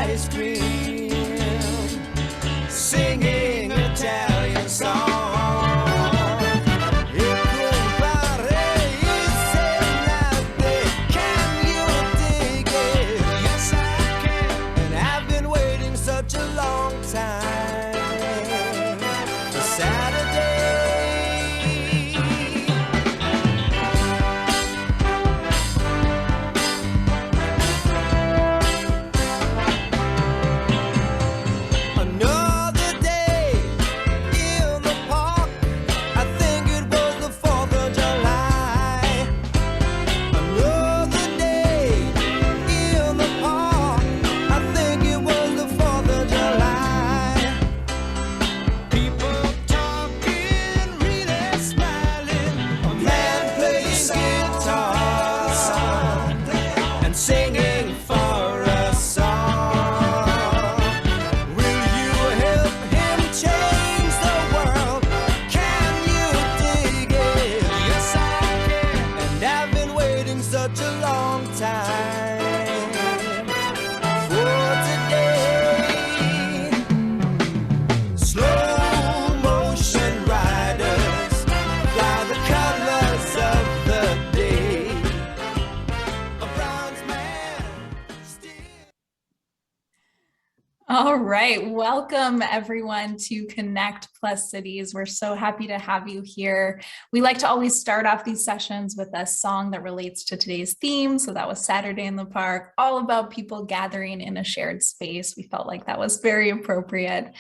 ice cream, singing Italian songs. Such a long time for Saturday. Another day in the park. I think it was the 4th of July. Another day in the park. I think it was the 4th of July. People talking, really smiling. A man plays guitar and singing for a song. Will you help him change the world? Can you dig it? Yes, I can. And I've been waiting such a long time for today. Slow motion riders fly the colors of the day. A bronze man still. All right, welcome everyone to Connect+Cities. We're so happy to have you here. We like to always start off these sessions with a song that relates to today's theme. So that was Saturday in the Park, all about people gathering in a shared space. We felt like that was very appropriate.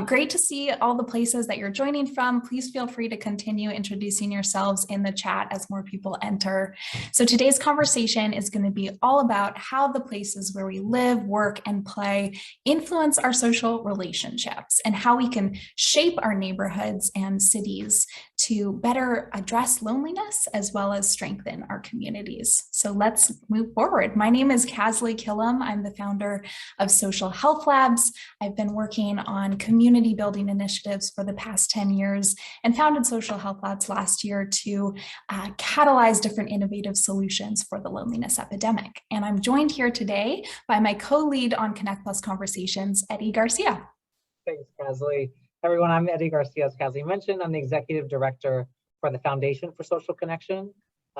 Great to see all the places that you're joining from. Please feel free to continue introducing yourselves in the chat as more people enter. So today's conversation is going to be all about how the places where we live, work, and play influence our social relationships and how we can shape our neighborhoods and cities to better address loneliness as well as strengthen our communities. So let's move forward. My name is Kasley Killam. I'm the founder of Social Health Labs. I've been working on community building initiatives for the past 10 years and founded Social Health Labs last year to catalyze different innovative solutions for the loneliness epidemic. And I'm joined here today by my co-lead on Connect+Conversations, Eddie Garcia. Thanks, Kasley. Everyone, I'm Eddie Garcia, as Kasley mentioned. I'm the Executive Director for the Foundation for Social Connection.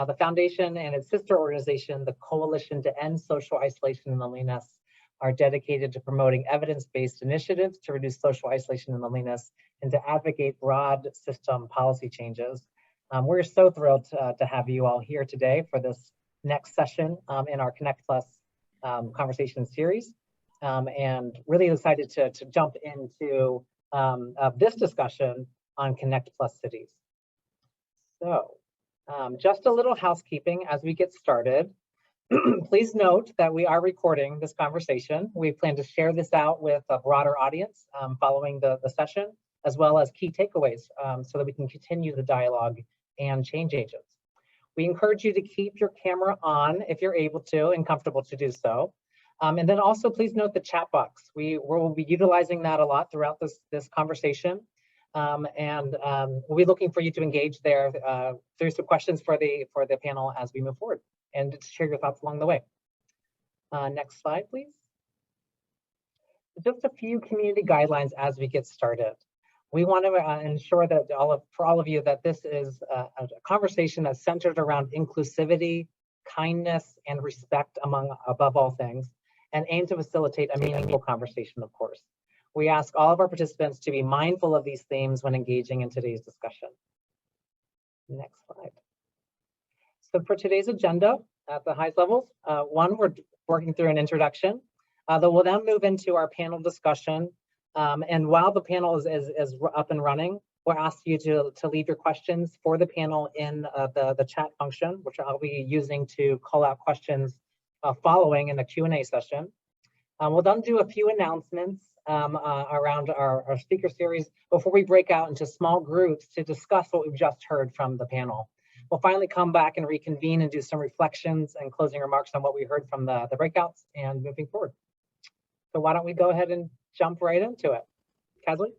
The Foundation and its sister organization, the Coalition to End Social Isolation and Loneliness, are dedicated to promoting evidence-based initiatives to reduce social isolation and loneliness and to advocate broad system policy changes. We're so thrilled to have you all here today for this next session in our Connect+ conversation series, and really excited to jump into this discussion on Connect+Cities. So just a little housekeeping as we get started. Please note that we are recording this conversation. We plan to share this out with a broader audience following the session, as well as key takeaways so that we can continue the dialogue and change agents. We encourage you to keep your camera on if you're able to and comfortable to do so. And then also please note the chat box. We will be utilizing that a lot throughout this conversation. We'll be looking for you to engage there through some questions for the panel as we move forward and to share your thoughts along the way. Next slide, please. Just a few community guidelines as we get started. We want to ensure that for all of you that this is a conversation that's centered around inclusivity, kindness, and respect above all things, and aim to facilitate a meaningful conversation, of course. We ask all of our participants to be mindful of these themes when engaging in today's discussion. Next slide. So for today's agenda at the highest levels, one, we're working through an introduction. Then we'll then move into our panel discussion. And while the panel is up and running, we'll ask you to leave your questions for the panel in the chat function, which I'll be using to call out questions following in the Q&A session. We'll then do a few announcements around our speaker series before we break out into small groups to discuss what we've just heard from the panel. We'll finally come back and reconvene and do some reflections and closing remarks on what we heard from the breakouts and moving forward. So why don't we go ahead and jump right into it. Kasley?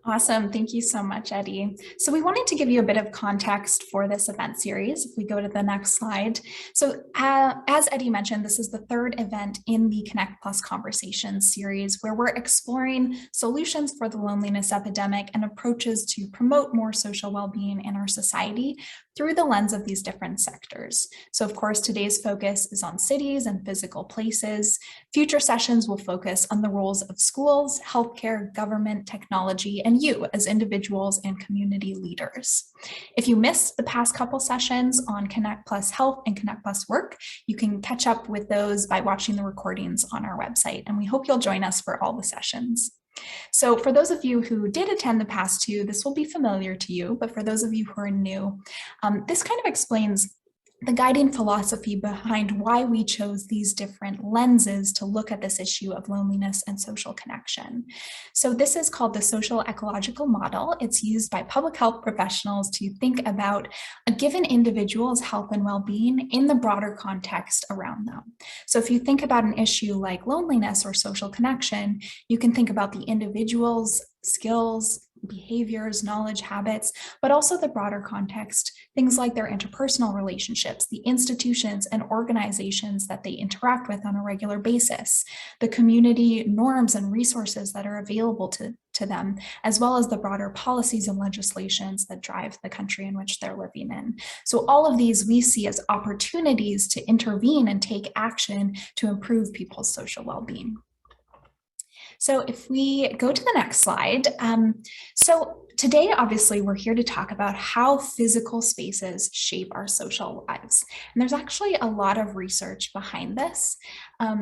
Awesome. Thank you so much, Eddie. So we wanted to give you a bit of context for this event series. If we go to the next slide. So as Eddie mentioned, this is the third event in the Connect+Conversations series, where we're exploring solutions for the loneliness epidemic and approaches to promote more social well-being in our society through the lens of these different sectors. So of course, today's focus is on cities and physical places. Future sessions will focus on the roles of schools, healthcare, government, technology, and you as individuals and community leaders. If you missed the past couple sessions on Connect+ Health and Connect+ Work, you can catch up with those by watching the recordings on our website, and we hope you'll join us for all the sessions. So for those of you who did attend the past two, this will be familiar to you, but for those of you who are new, this kind of explains the guiding philosophy behind why we chose these different lenses to look at this issue of loneliness and social connection. So this is called the social ecological model. It's used by public health professionals to think about a given individual's health and well-being in the broader context around them. So if you think about an issue like loneliness or social connection, you can think about the individual's skills, behaviors, knowledge, habits, but also the broader context, things like their interpersonal relationships, the institutions and organizations that they interact with on a regular basis, the community norms and resources that are available to them, as well as the broader policies and legislations that drive the country in which they're living in. So all of these we see as opportunities to intervene and take action to improve people's social well-being. So if we go to the next slide, so today, obviously, we're here to talk about how physical spaces shape our social lives. And there's actually a lot of research behind this.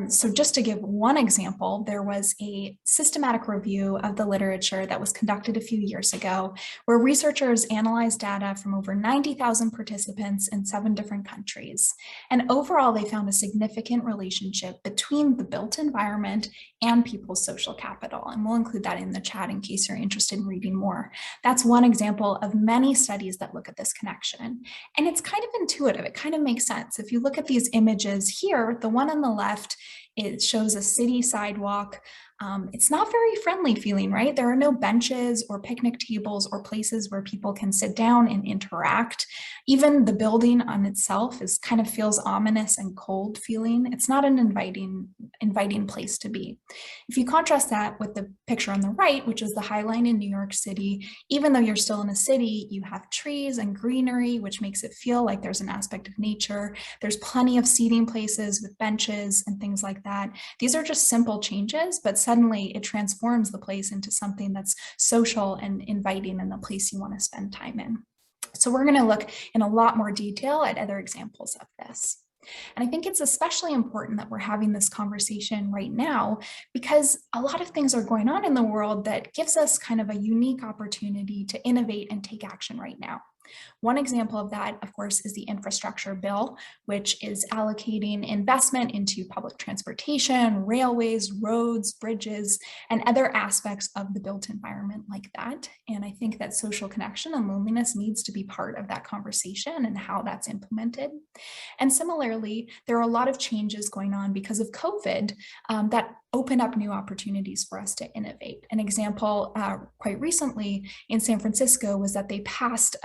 So just to give one example, there was a systematic review of the literature that was conducted a few years ago, where researchers analyzed data from over 90,000 participants in 7 different countries. And overall, they found a significant relationship between the built environment and people's social capital. And we'll include that in the chat in case you're interested in reading more. That's one example of many studies that look at this connection. And it's kind of intuitive. It kind of makes sense. If you look at these images here, the one on the left, it shows a city sidewalk. It's not very friendly feeling, right? There are no benches or picnic tables or places where people can sit down and interact. Even the building on itself is kind of feels ominous and cold feeling. It's not an inviting place to be. If you contrast that with the picture on the right, which is the High Line in New York City, even though you're still in a city, you have trees and greenery, which makes it feel like there's an aspect of nature. There's plenty of seating places with benches and things like that. These are just simple changes, but suddenly it transforms the place into something that's social and inviting and the place you want to spend time in. So we're going to look in a lot more detail at other examples of this. And I think it's especially important that we're having this conversation right now because a lot of things are going on in the world that gives us kind of a unique opportunity to innovate and take action right now. One example of that, of course, is the infrastructure bill, which is allocating investment into public transportation, railways, roads, bridges, and other aspects of the built environment like that. And I think that social connection and loneliness needs to be part of that conversation and how that's implemented. And similarly, there are a lot of changes going on because of COVID that open up new opportunities for us to innovate. An example quite recently in San Francisco was that they passed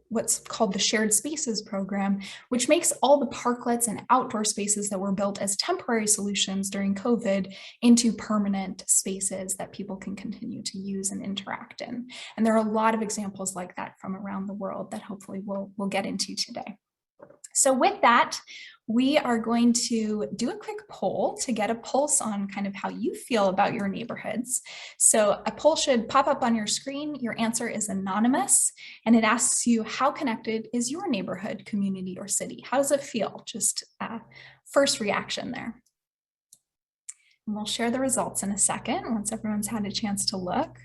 what's called the Shared Spaces program, which makes all the parklets and outdoor spaces that were built as temporary solutions during COVID into permanent spaces that people can continue to use and interact in. And there are a lot of examples like that from around the world that hopefully we'll get into today. So with that, we are going to do a quick poll to get a pulse on kind of how you feel about your neighborhoods. So a poll should pop up on your screen. Your answer is anonymous, and it asks you, how connected is your neighborhood, community, or city? How does it feel? Just first reaction there. And we'll share the results in a second once everyone's had a chance to look.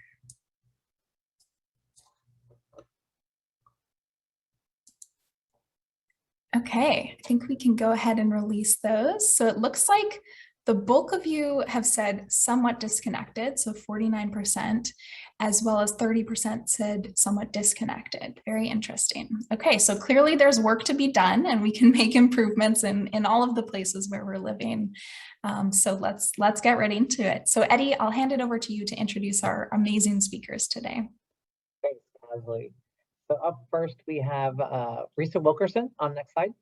Okay, I think we can go ahead and release those. So it looks like the bulk of you have said somewhat disconnected, so 49%, as well as 30% said somewhat disconnected. Very interesting. Okay, so clearly there's work to be done and we can make improvements in all of the places where we're living. So let's get right into it. So Eddie, I'll hand it over to you to introduce our amazing speakers today. Thanks, Leslie. So up first, we have Risa Wilkerson on the next slide.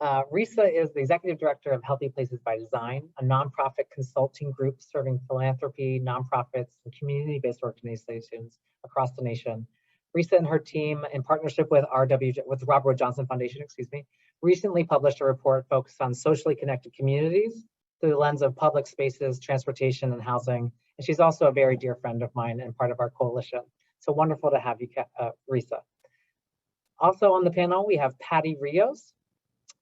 Risa is the Executive Director of Healthy Places by Design, a nonprofit consulting group serving philanthropy, nonprofits, and community-based organizations across the nation. Risa and her team, in partnership with with Robert Wood Johnson Foundation, recently published a report focused on socially connected communities through the lens of public spaces, transportation, and housing. And she's also a very dear friend of mine and part of our coalition. So wonderful to have you, Risa. Also on the panel, we have Patty Rios.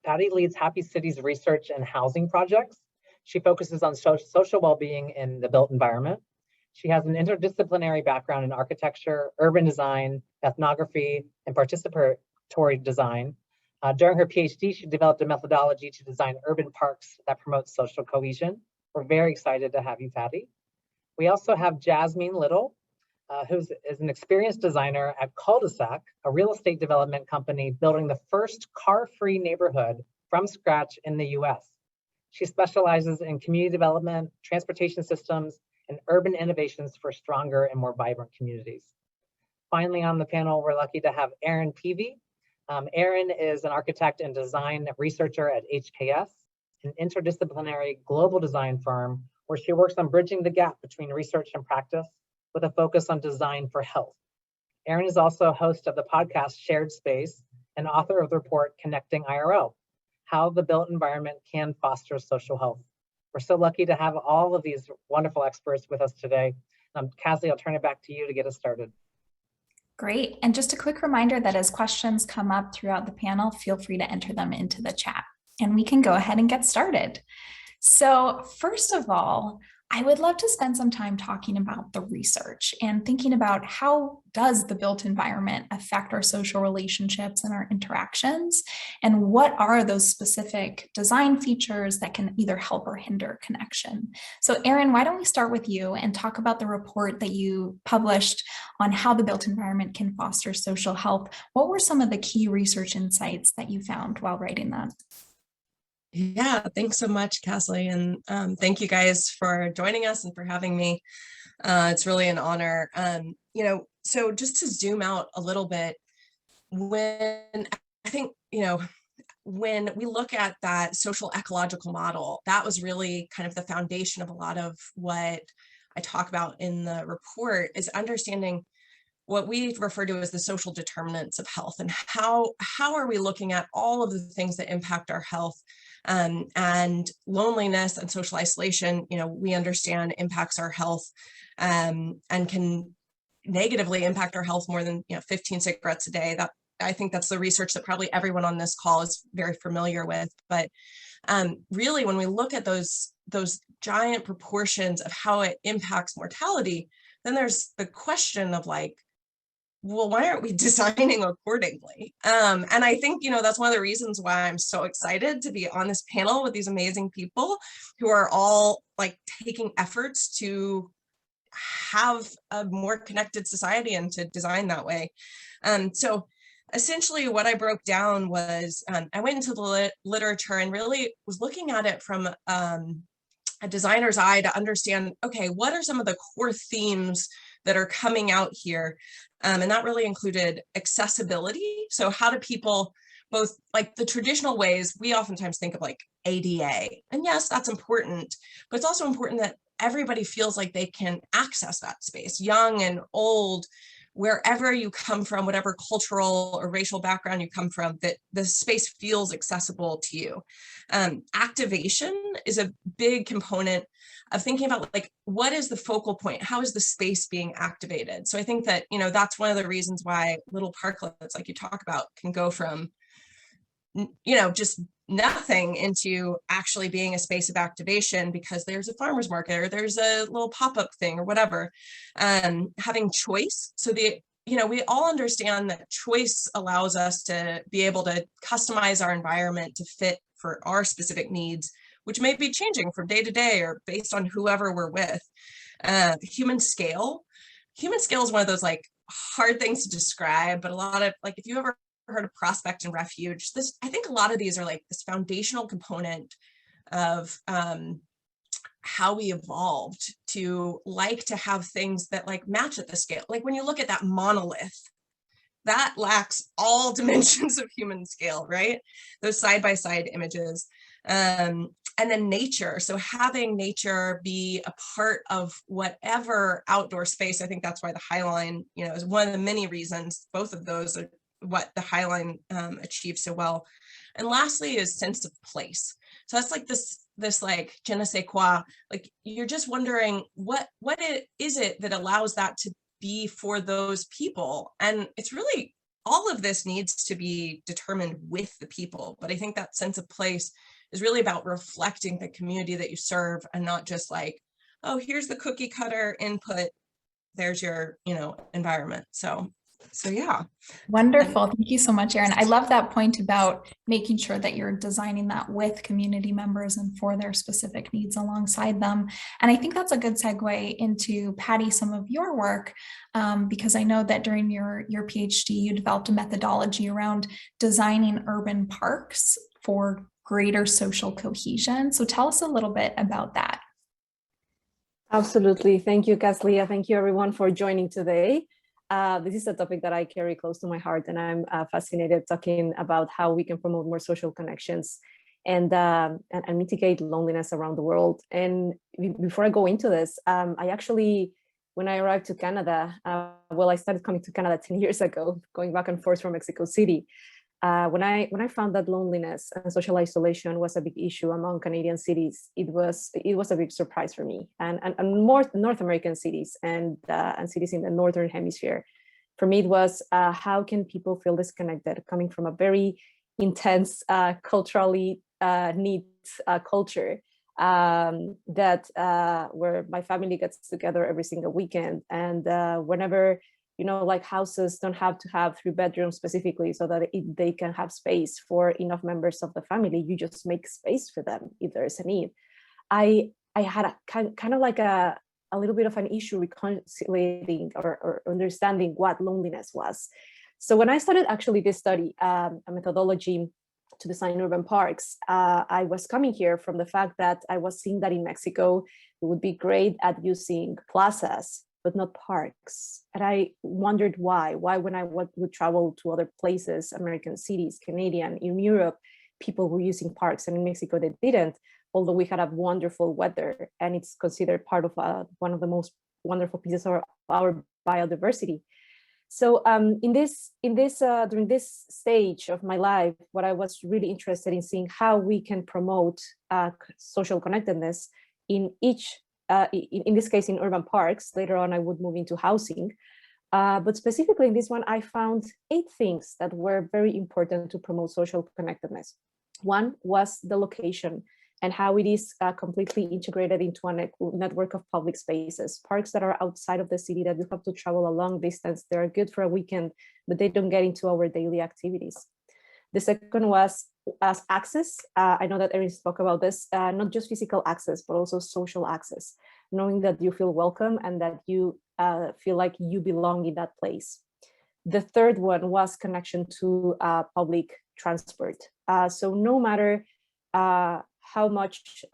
Patty leads Happy Cities research and housing projects. She focuses on social well-being in the built environment. She has an interdisciplinary background in architecture, urban design, ethnography, and participatory design. During her PhD, she developed a methodology to design urban parks that promote social cohesion. We're very excited to have you, Patty. We also have Jasmine Little, who is an experienced designer at Cul-de-Sac, a real estate development company building the first car-free neighborhood from scratch in the US. She specializes in community development, transportation systems, and urban innovations for stronger and more vibrant communities. Finally, on the panel, we're lucky to have Erin Peavy. Erin is an architect and design researcher at HKS, an interdisciplinary global design firm where she works on bridging the gap between research and practice with a focus on design for health. Erin is also host of the podcast Shared Space and author of the report Connecting IRL, How the Built Environment Can Foster Social Health. We're so lucky to have all of these wonderful experts with us today. Cassie, I'll turn it back to you to get us started. Great. And just a quick reminder that as questions come up throughout the panel, feel free to enter them into the chat and we can go ahead and get started. So first of all, I would love to spend some time talking about the research and thinking about how does the built environment affect our social relationships and our interactions, and what are those specific design features that can either help or hinder connection. So Erin, why don't we start with you and talk about the report that you published on how the built environment can foster social health. What were some of the key research insights that you found while writing that? Yeah, thanks so much, Cassie, and thank you guys for joining us and for having me. It's really an honor. So just to zoom out a little bit, when we look at that social ecological model, that was really kind of the foundation of a lot of what I talk about in the report, is understanding what we refer to as the social determinants of health, and how are we looking at all of the things that impact our health. And loneliness and social isolation, we understand impacts our health and can negatively impact our health more than 15 cigarettes a day. That, I think that's the research that probably everyone on this call is very familiar with. But really, when we look at those giant proportions of how it impacts mortality, then there's the question of well, why aren't we designing accordingly? And I think, that's one of the reasons why I'm so excited to be on this panel with these amazing people who are all taking efforts to have a more connected society and to design that way. So essentially what I broke down was, I went into the literature and really was looking at it from a designer's eye to understand, okay, what are some of the core themes that are coming out here? And that really included accessibility. So how do people, both the traditional ways, we oftentimes think of ADA, and yes, that's important, but it's also important that everybody feels like they can access that space, young and old, wherever you come from, whatever cultural or racial background you come from, that the space feels accessible to you. Activation is a big component of thinking about what is the focal point? How is the space being activated? So I think that, that's one of the reasons why little parklets like you talk about can go from, just nothing into actually being a space of activation, because there's a farmer's market or there's a little pop-up thing or whatever. Having choice. So we all understand that choice allows us to be able to customize our environment to fit for our specific needs, which may be changing from day to day or based on whoever we're with. Human scale. human scale is one of those like hard things to describe, but a lot of like, if you ever heard of prospect and refuge, this, I think a lot of these are like this foundational component of how we evolved to like to have things that like match at the scale. Like when you look at that monolith, that lacks all dimensions of human scale, right? Those side-by-side images. And then nature. So having nature be a part of whatever outdoor space, I think that's why the High Line, you know, is one of the many reasons. Both of those are what the High Line achieves so well. And lastly is sense of place. So that's like this like je ne sais quoi, like you're just wondering what is it that allows that to be for those people. And it's really, all of this needs to be determined with the people. But I think that sense of place is really about reflecting the community that you serve, and not just like, oh, here's the cookie cutter input, there's your, you know, environment. So yeah. Wonderful. Thank you so much, Erin. I love that point about making sure that you're designing that with community members and for their specific needs alongside them. And I think that's a good segue into, Patty, some of your work, because I know that during your PhD, you developed a methodology around designing urban parks for greater social cohesion. So tell us a little bit about that. Absolutely. Thank you, Kathleen. Thank you, everyone, for joining today. This is a topic that I carry close to my heart, and I'm fascinated talking about how we can promote more social connections and mitigate loneliness around the world. And before I go into this, I actually, when I arrived to Canada, well, I started coming to Canada 10 years ago, going back and forth from Mexico City. When I found that loneliness and social isolation was a big issue among Canadian cities, it was a big surprise for me, and more North American cities and cities in the Northern Hemisphere. For me, it was how can people feel disconnected coming from a very intense, culturally neat culture that where my family gets together every single weekend, and whenever, you know, like houses don't have to have 3 bedrooms specifically so that they can have space for enough members of the family. You just make space for them if there is a need. I had a kind of like a little bit of an issue reconciliating or understanding what loneliness was. So when I started actually this study, a methodology to design urban parks, I was coming here from the fact that I was seeing that in Mexico, it would be great at using plazas, but not parks. And I wondered why when I would travel to other places, American cities, Canadian, in Europe, people were using parks, and in Mexico they didn't, although we had a wonderful weather, and it's considered part of one of the most wonderful pieces of our biodiversity. So during this stage of my life, what I was really interested in seeing how we can promote social connectedness in each in this case, in urban parks. Later on, I would move into housing. But specifically in this one, I found 8 things that were very important to promote social connectedness. One was the location and how it is completely integrated into a network of public spaces. Parks that are outside of the city that you have to travel a long distance. They are good for a weekend, but they don't get into our daily activities. The second was as access. I know that Erin spoke about this, not just physical access, but also social access, knowing that you feel welcome and that you feel like you belong in that place. The third one was connection to public transport. So no matter how much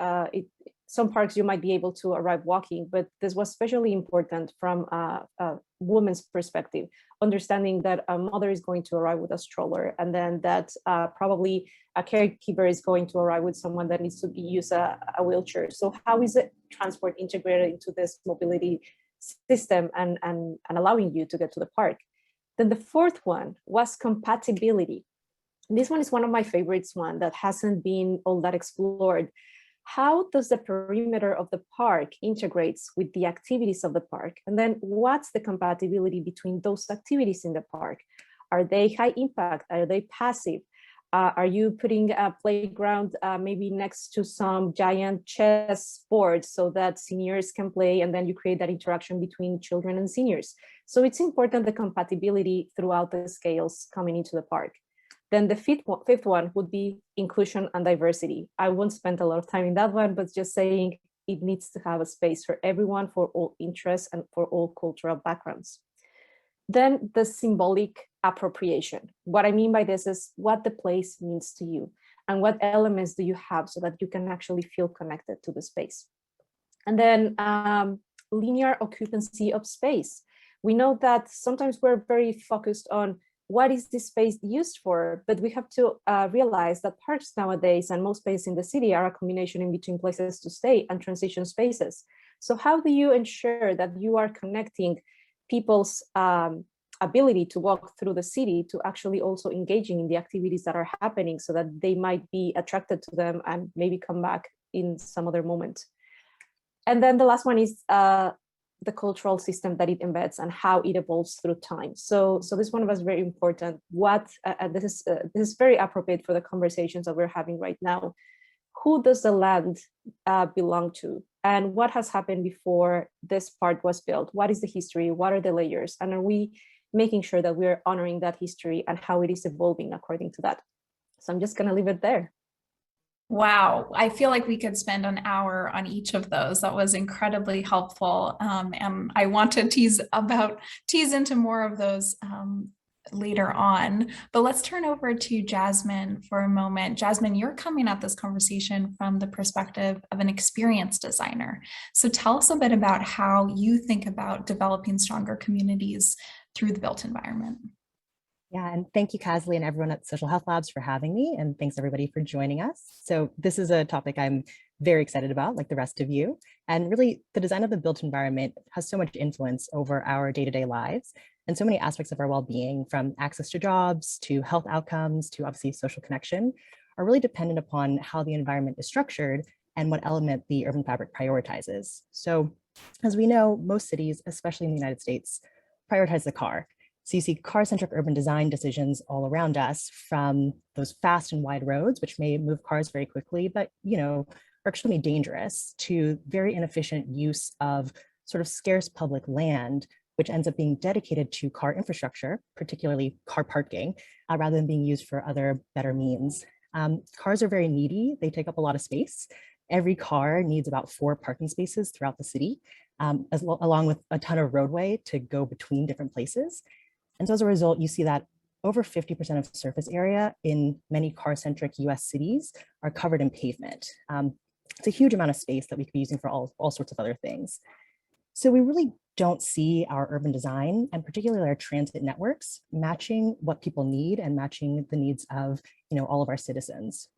some parks you might be able to arrive walking, but this was especially important from a woman's perspective, understanding that a mother is going to arrive with a stroller, and then that probably a caregiver is going to arrive with someone that needs to use a wheelchair. So how is it transport integrated into this mobility system and allowing you to get to the park? Then the fourth one was compatibility. This one is one of my favorites, one that hasn't been all that explored. How does the perimeter of the park integrates with the activities of the park? And then what's the compatibility between those activities in the park? Are they high impact? Are they passive? Are you putting a playground maybe next to some giant chess boards so that seniors can play, and then you create that interaction between children and seniors? So it's important, the compatibility throughout the scales coming into the park. Then the fifth one would be inclusion and diversity. I won't spend a lot of time in that one, but just saying it needs to have a space for everyone, for all interests, and for all cultural backgrounds. Then the symbolic appropriation. What I mean by this is what the place means to you and what elements do you have so that you can actually feel connected to the space. And then linear occupancy of space. We know that sometimes we're very focused on what is this space used for, but we have to realize that parks nowadays and most spaces in the city are a combination in between places to stay and transition spaces. So how do you ensure that you are connecting people's ability to walk through the city to actually also engaging in the activities that are happening so that they might be attracted to them and maybe come back in some other moment? And then the last one is the cultural system that it embeds and how it evolves through time. So this one was very important. This is very appropriate for the conversations that we're having right now. Who does the land belong to? And what has happened before this part was built? What is the history? What are the layers? And are we making sure that we're honoring that history and how it is evolving according to that? So I'm just gonna leave it there. Wow, I feel like we could spend an hour on each of those. That was incredibly helpful. And I want to tease into more of those later on. But let's turn over to Jasmine for a moment. Jasmine, you're coming at this conversation from the perspective of an experience designer. So tell us a bit about how you think about developing stronger communities through the built environment. Yeah, and thank you, Kathleen, and everyone at Social Health Labs for having me, and thanks everybody for joining us. So this is a topic I'm very excited about, like the rest of you. And really, the design of the built environment has so much influence over our day-to-day lives and so many aspects of our well-being, from access to jobs, to health outcomes, to obviously social connection, are really dependent upon how the environment is structured and what element the urban fabric prioritizes. So as we know, most cities, especially in the United States, prioritize the car. So you see car-centric urban design decisions all around us, from those fast and wide roads, which may move cars very quickly, but are extremely dangerous, to very inefficient use of sort of scarce public land, which ends up being dedicated to car infrastructure, particularly car parking, rather than being used for other better means. Cars are very needy. They take up a lot of space. Every car needs about 4 parking spaces throughout the city, along with a ton of roadway to go between different places. And so as a result, you see that over 50% of surface area in many car-centric US cities are covered in pavement. It's a huge amount of space that we could be using for all sorts of other things. So we really don't see our urban design, and particularly our transit networks, matching what people need and matching the needs of all of our citizens.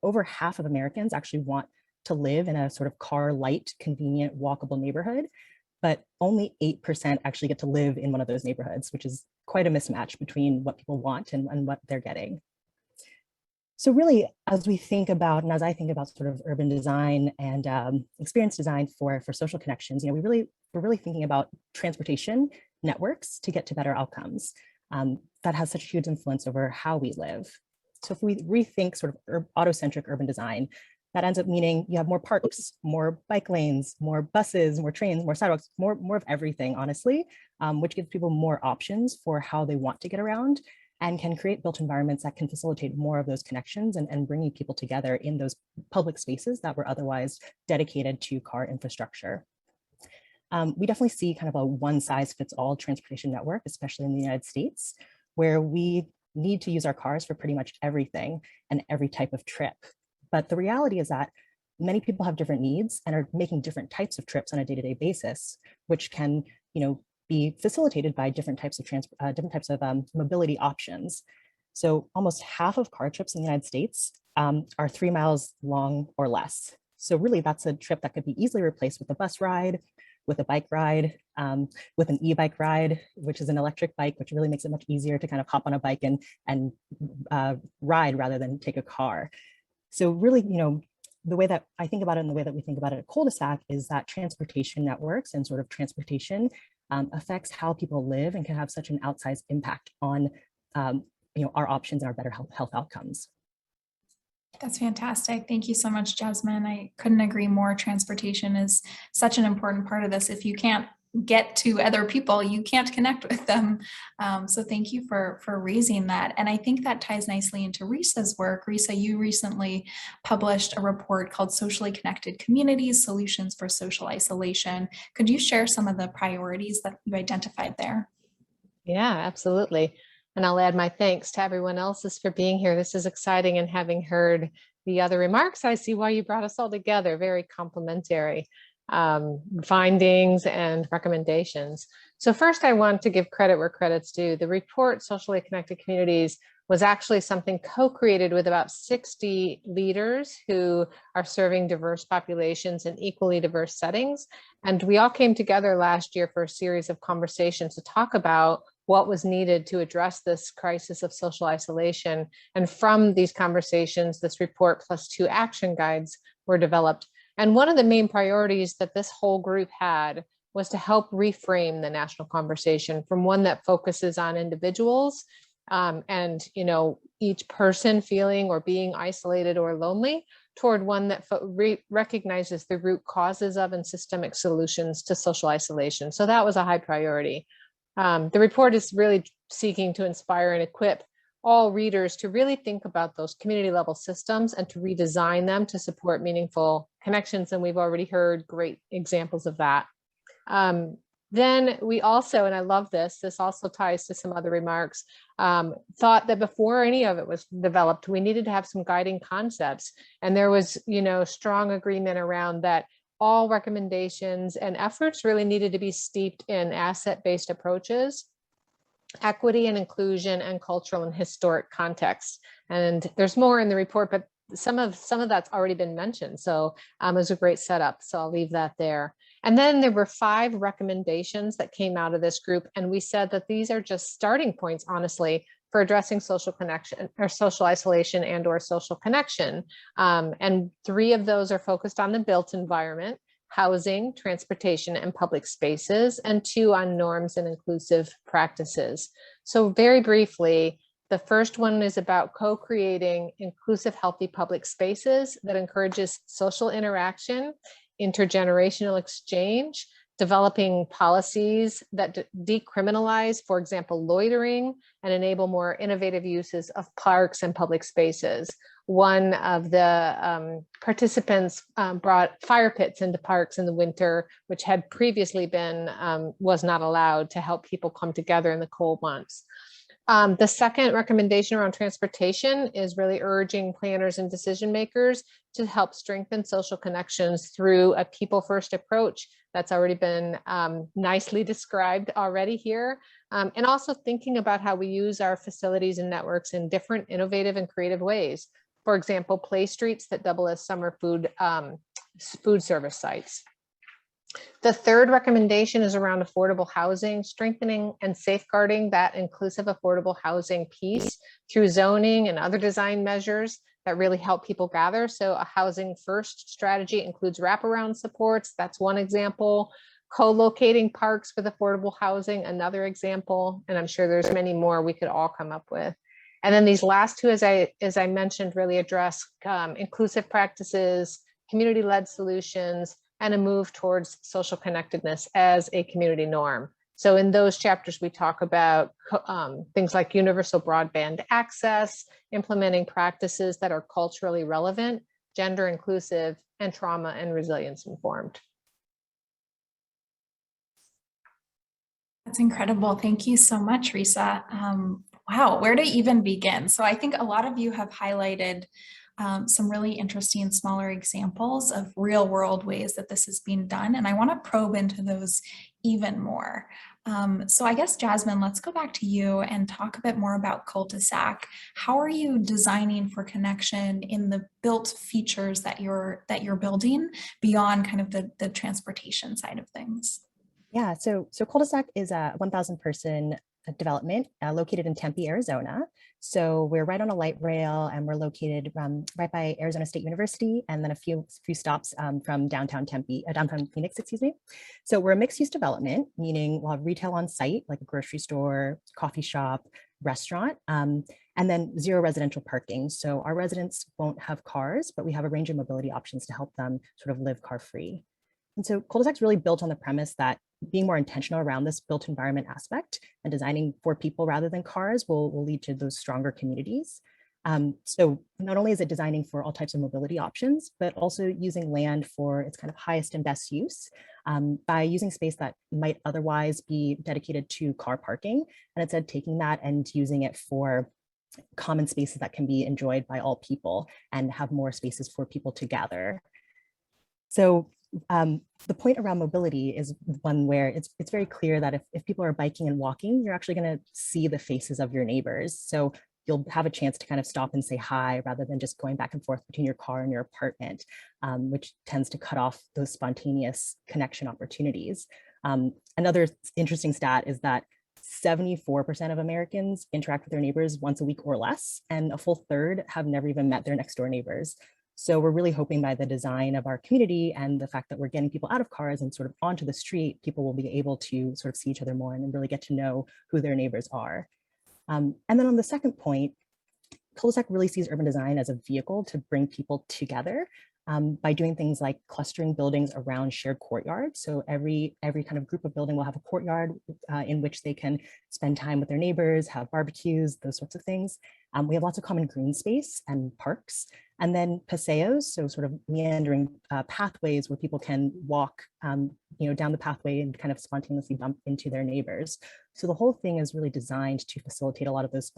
Over half of Americans actually want to live in a sort of car-light, convenient, walkable neighborhood, but only 8% actually get to live in one of those neighborhoods, which is quite a mismatch between what people want and what they're getting. So really, as we think about, and as I think about sort of urban design and experience design for social connections, we're really thinking about transportation networks to get to better outcomes. That has such huge influence over how we live. So if we rethink sort of auto-centric urban design, that ends up meaning you have more parks, more bike lanes, more buses, more trains, more sidewalks, more of everything, honestly, which gives people more options for how they want to get around, and can create built environments that can facilitate more of those connections and bringing people together in those public spaces that were otherwise dedicated to car infrastructure. We definitely see kind of a one-size-fits-all transportation network, especially in the United States, where we need to use our cars for pretty much everything and every type of trip. But the reality is that many people have different needs and are making different types of trips on a day-to-day basis, which can, be facilitated by different types of mobility options. So almost half of car trips in the United States are 3 miles long or less. So really, that's a trip that could be easily replaced with a bus ride, with a bike ride, with an e-bike ride, which is an electric bike, which really makes it much easier to kind of hop on a bike and ride rather than take a car. So really, the way that I think about it and the way that we think about it at Cul-de-sac is that transportation networks and sort of transportation affects how people live and can have such an outsized impact on our options and our better health outcomes. That's fantastic. Thank you so much, Jasmine. I couldn't agree more. Transportation is such an important part of this. If you can't get to other people, you can't connect with them. So thank you for raising that. And I think that ties nicely into Risa's work. Risa, you recently published a report called Socially Connected Communities, Solutions for Social Isolation. Could you share some of the priorities that you identified there? Yeah, absolutely. And I'll add my thanks to everyone else for being here. This is exciting, and having heard the other remarks, I see why you brought us all together. Very complementary findings and recommendations. So first, I want to give credit where credit's due. The report, Socially Connected Communities, was actually something co-created with about 60 leaders who are serving diverse populations in equally diverse settings. And we all came together last year for a series of conversations to talk about what was needed to address this crisis of social isolation. And from these conversations, this report plus 2 action guides were developed. And one of the main priorities that this whole group had was to help reframe the national conversation from one that focuses on individuals and, you know, each person feeling or being isolated or lonely, toward one that recognizes the root causes of and systemic solutions to social isolation. So that was a high priority. The report is really seeking to inspire and equip all readers to really think about those community level systems and to redesign them to support meaningful connections. And we've already heard great examples of that. Then we also, and I love this also ties to some other remarks, thought that before any of it was developed, we needed to have some guiding concepts. And there was, you know, strong agreement around that all recommendations and efforts really needed to be steeped in asset-based approaches, equity and inclusion, and cultural and historic context. And there's more in the report, but some of that's already been mentioned. So it was a great setup. So I'll leave that there. And then there were 5 recommendations that came out of this group. And we said that these are just starting points, honestly, for addressing social connection or social isolation and or social connection. And 3 of those are focused on the built environment, housing, transportation, and public spaces, and 2 on norms and inclusive practices. So very briefly, the first one is about co-creating inclusive, healthy public spaces that encourages social interaction, intergenerational exchange, developing policies that decriminalize, for example, loitering, and enable more innovative uses of parks and public spaces. One of the participants brought fire pits into parks in the winter, which had previously been, was not allowed, to help people come together in the cold months. The second recommendation around transportation is really urging planners and decision makers to help strengthen social connections through a people-first approach that's already been nicely described already here. And also thinking about how we use our facilities and networks in different innovative and creative ways. For example, play streets that double as summer food service sites. The third recommendation is around affordable housing, strengthening and safeguarding that inclusive affordable housing piece through zoning and other design measures that really help people gather. So a housing first strategy includes wraparound supports. That's one example. Co-locating parks with affordable housing, another example. And I'm sure there's many more we could all come up with. And then these last 2, as I mentioned, really address inclusive practices, community-led solutions, and a move towards social connectedness as a community norm. So in those chapters, we talk about things like universal broadband access, implementing practices that are culturally relevant, gender inclusive, and trauma and resilience informed. That's incredible. Thank you so much, Risa. Wow, where to even begin? So I think a lot of you have highlighted some really interesting smaller examples of real world ways that this is being done. And I want to probe into those even more. So I guess, Jasmine, let's go back to you and talk a bit more about cul-de-sac. How are you designing for connection in the built features that you're building beyond kind of the transportation side of things? Yeah, so cul-de-sac is a 1,000 person development located in Tempe, Arizona. So we're right on a light rail, and we're located right by Arizona State University, and then a few stops from downtown Phoenix, excuse me. So we're a mixed-use development, meaning we'll have retail on site, like a grocery store, coffee shop, restaurant, and then 0 residential parking. So our residents won't have cars, but we have a range of mobility options to help them sort of live car-free. And so cul-de-sac's really built on the premise that being more intentional around this built environment aspect and designing for people rather than cars will lead to those stronger communities. So not only is it designing for all types of mobility options, but also using land for its kind of highest and best use by using space that might otherwise be dedicated to car parking, and instead taking that and using it for common spaces that can be enjoyed by all people and have more spaces for people to gather. So the point around mobility is one where it's very clear that if people are biking and walking, you're actually going to see the faces of your neighbors. So you'll have a chance to kind of stop and say hi rather than just going back and forth between your car and your apartment, which tends to cut off those spontaneous connection opportunities. Another interesting stat is that 74% of Americans interact with their neighbors once a week or less, and a full third have never even met their next door neighbors. So we're really hoping by the design of our community and the fact that we're getting people out of cars and sort of onto the street, people will be able to sort of see each other more and really get to know who their neighbors are. And then on the second point, cul-de-sac really sees urban design as a vehicle to bring people together by doing things like clustering buildings around shared courtyards. So every kind of group of building will have a courtyard in which they can spend time with their neighbors, have barbecues, those sorts of things. We have lots of common green space and parks, and then paseos, so sort of meandering pathways where people can walk down the pathway and kind of spontaneously bump into their neighbors. So the whole thing is really designed to facilitate a lot of those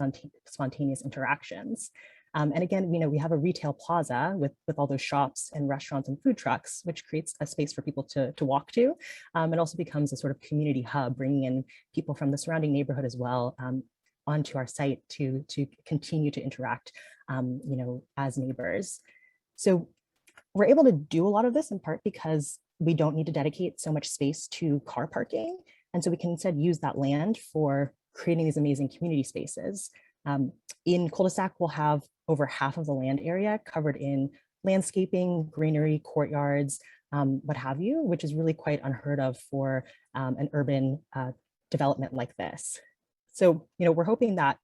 spontaneous interactions. And again, we have a retail plaza with all those shops and restaurants and food trucks, which creates a space for people to walk to. It also becomes a sort of community hub, bringing in people from the surrounding neighborhood as well onto our site to continue to interact, as neighbors. So we're able to do a lot of this in part because we don't need to dedicate so much space to car parking. And so we can instead use that land for creating these amazing community spaces. In cul-de-sac, we'll have over half of the land area covered in landscaping, greenery, courtyards, what have you, which is really quite unheard of for an urban development like this. So, we're hoping that,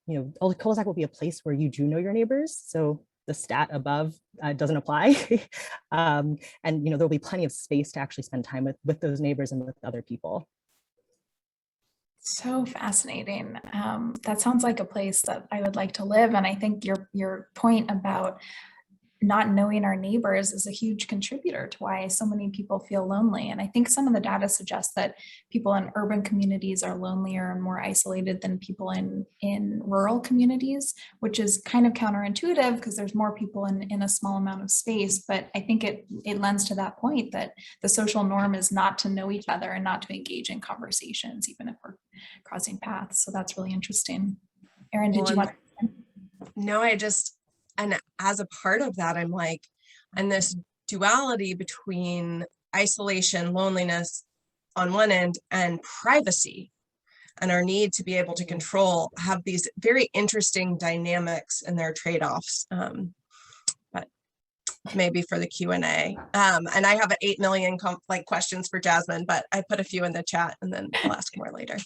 cul-de-sac will be a place where you do know your neighbors. So the stat above doesn't apply. And, there'll be plenty of space to actually spend time with those neighbors and with other people. So fascinating. That sounds like a place that I would like to live. And I think your point about not knowing our neighbors is a huge contributor to why so many people feel lonely. And I think some of the data suggests that people in urban communities are lonelier and more isolated than people in rural communities, which is kind of counterintuitive because there's more people in a small amount of space. But I think it lends to that point that the social norm is not to know each other and not to engage in conversations, even if we're crossing paths. So that's really interesting. Erin, did you want to? No, and as a part of that, I'm like, and this duality between isolation, loneliness on one end, and privacy, and our need to be able to control, have these very interesting dynamics and their trade-offs. But maybe for the Q&A. And I have 8 million questions for Jasmine, but I put a few in the chat and then I'll ask more later.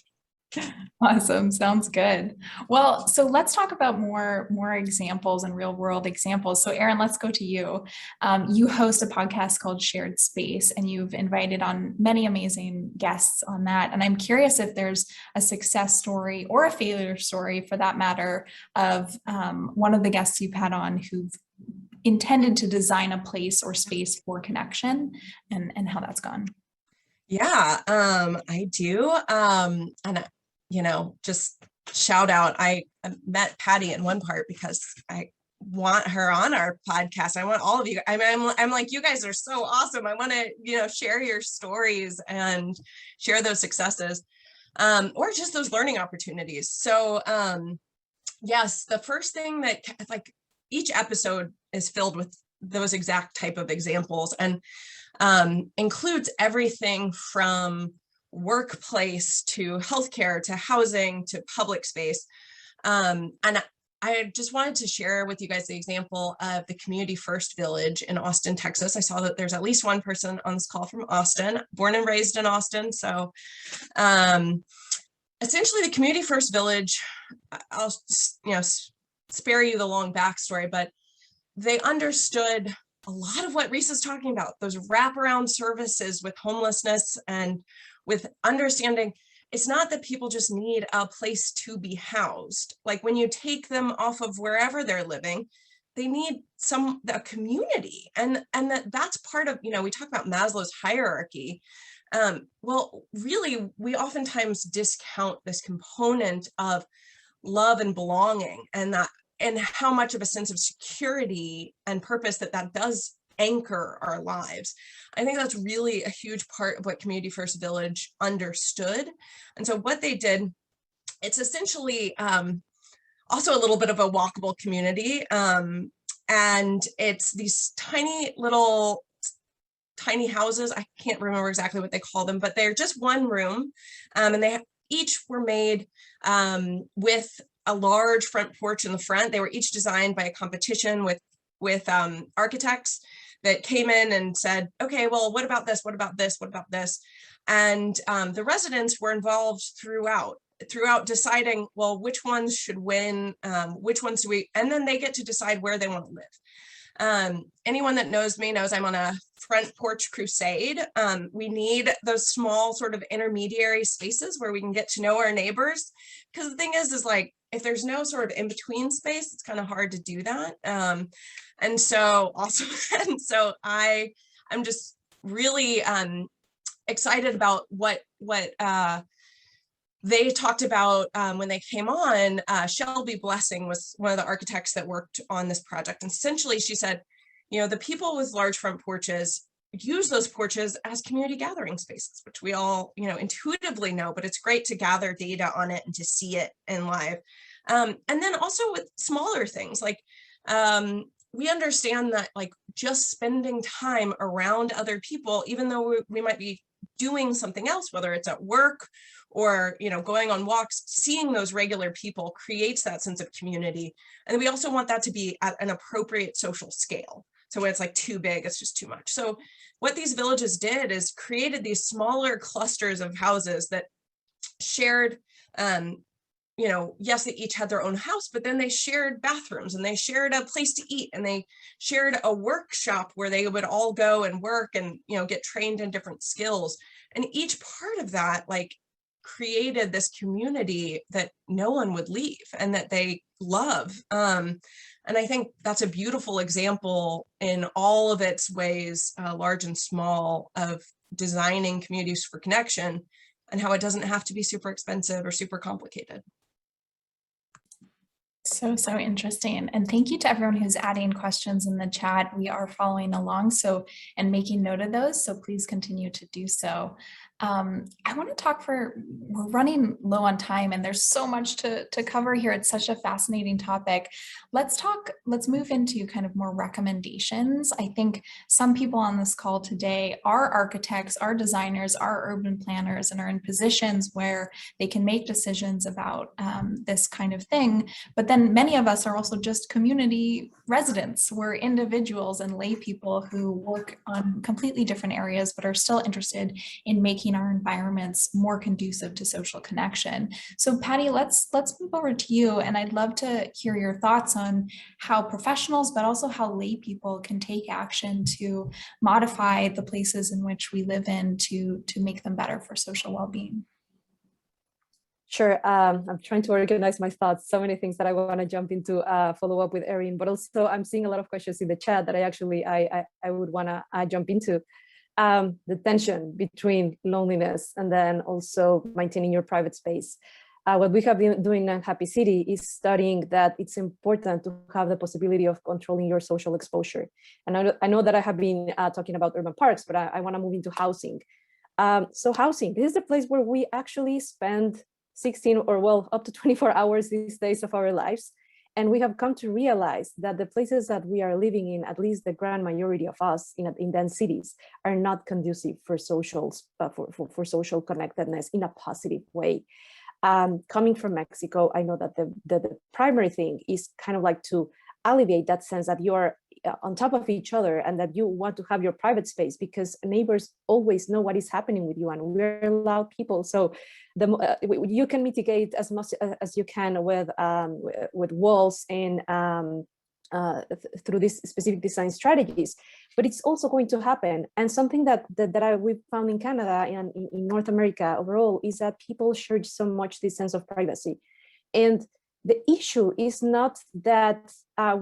Awesome. Sounds good. Well, so let's talk about more examples and real world examples. So Erin, let's go to you. You host a podcast called Shared Space, and you've invited on many amazing guests on that. And I'm curious if there's a success story or a failure story for that matter of one of the guests you've had on who've intended to design a place or space for connection and how that's gone. Yeah, I do. And just shout out, I met Patty in one part because I want her on our podcast. I want all of you. I'm like, you guys are so awesome. I want to, share your stories and share those successes, or just those learning opportunities. So, yes, the first thing that each episode is filled with those exact type of examples and includes everything from workplace to healthcare to housing to public space. And I just wanted to share with you guys the example of the Community First Village in Austin, Texas. I saw that there's at least one person on this call from Austin, born and raised in Austin. So essentially the Community First Village, I'll spare you the long backstory, but they understood a lot of what Reese is talking about, those wraparound services with homelessness and with understanding it's not that people just need a place to be housed. Like when you take them off of wherever they're living, they need a community, and that's part of, we talk about Maslow's hierarchy. Well, really, we oftentimes discount this component of love and belonging, and how much of a sense of security and purpose that does anchor our lives. I think that's really a huge part of what Community First Village understood. And so what they did, it's essentially also a little bit of a walkable community. And it's these tiny houses. I can't remember exactly what they call them, but they're just one room. And they each were made with a large front porch in the front. They were each designed by a competition with architects that came in and said, okay, well, what about this? What about this? What about this? And the residents were involved throughout deciding, well, which ones should win, which ones do we, and then they get to decide where they want to live. Anyone that knows me knows I'm on a front porch crusade. We need those small sort of intermediary spaces where we can get to know our neighbors. Because the thing is like, if there's no sort of in-between space, it's kind of hard to do that. And so I'm just really excited about what they talked about when they came on. Shelby Blessing was one of the architects that worked on this project. And essentially she said, the people with large front porches use those porches as community gathering spaces, which we all, intuitively know, but it's great to gather data on it and to see it in live. And then also with smaller things, like we understand that like just spending time around other people, even though we might be doing something else, whether it's at work or, going on walks, seeing those regular people creates that sense of community. And we also want that to be at an appropriate social scale. So when it's like too big, it's just too much. So what these villages did is created these smaller clusters of houses that shared, yes, they each had their own house, but then they shared bathrooms and they shared a place to eat and they shared a workshop where they would all go and work and, get trained in different skills. And each part of that, like, created this community that no one would leave and that they love. And I think that's a beautiful example in all of its ways, large and small, of designing communities for connection and how it doesn't have to be super expensive or super complicated. So interesting. And thank you to everyone who's adding questions in the chat. We are following along and making note of those. So please continue to do so. I want to talk we're running low on time and there's so much to cover here. It's such a fascinating topic. Let's move into kind of more recommendations. I think some people on this call today are architects, are designers, are urban planners, and are in positions where they can make decisions about this kind of thing. But then many of us are also just community residents. We're individuals and lay people who work on completely different areas, but are still interested in making our environments more conducive to social connection. So Patty, let's move over to you. And I'd love to hear your thoughts on how professionals, but also how lay people can take action to modify the places in which we live in to make them better for social well-being. Sure. I'm trying to organize my thoughts. So many things that I want to jump into, follow up with Erin, but also I'm seeing a lot of questions in the chat that I would want to jump into. The tension between loneliness and then also maintaining your private space. What we have been doing in Happy City is studying that it's important to have the possibility of controlling your social exposure. And I know that I have been talking about urban parks, but I want to move into housing. So housing, this is the place where we actually spend 16 or well, up to 24 hours these days of our lives. And we have come to realize that the places that we are living in, at least the grand majority of us in dense cities, are not conducive for for social connectedness in a positive way. Coming from Mexico, I know that the primary thing is kind of like to alleviate that sense that you are on top of each other and that you want to have your private space, because neighbors always know what is happening with you, and we're loud people. So you can mitigate as much as you can with walls and through these specific design strategies, but it's also going to happen. And something that we found in Canada and in North America overall is that people share so much this sense of privacy. And the issue is not that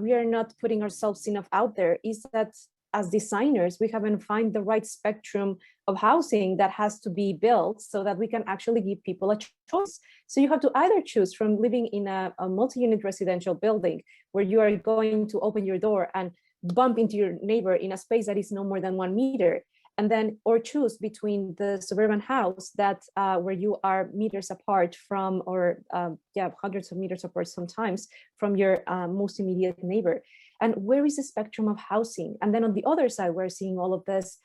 we are not putting ourselves enough out there, is that as designers, we haven't found the right spectrum of housing that has to be built so that we can actually give people a choice. So you have to either choose from living in a multi-unit residential building where you are going to open your door and bump into your neighbor in a space that is no more than 1 meter, and then, or choose between the suburban house that where you are meters apart from, or hundreds of meters apart sometimes from your most immediate neighbor. And where is the spectrum of housing? And then on the other side, we're seeing all of this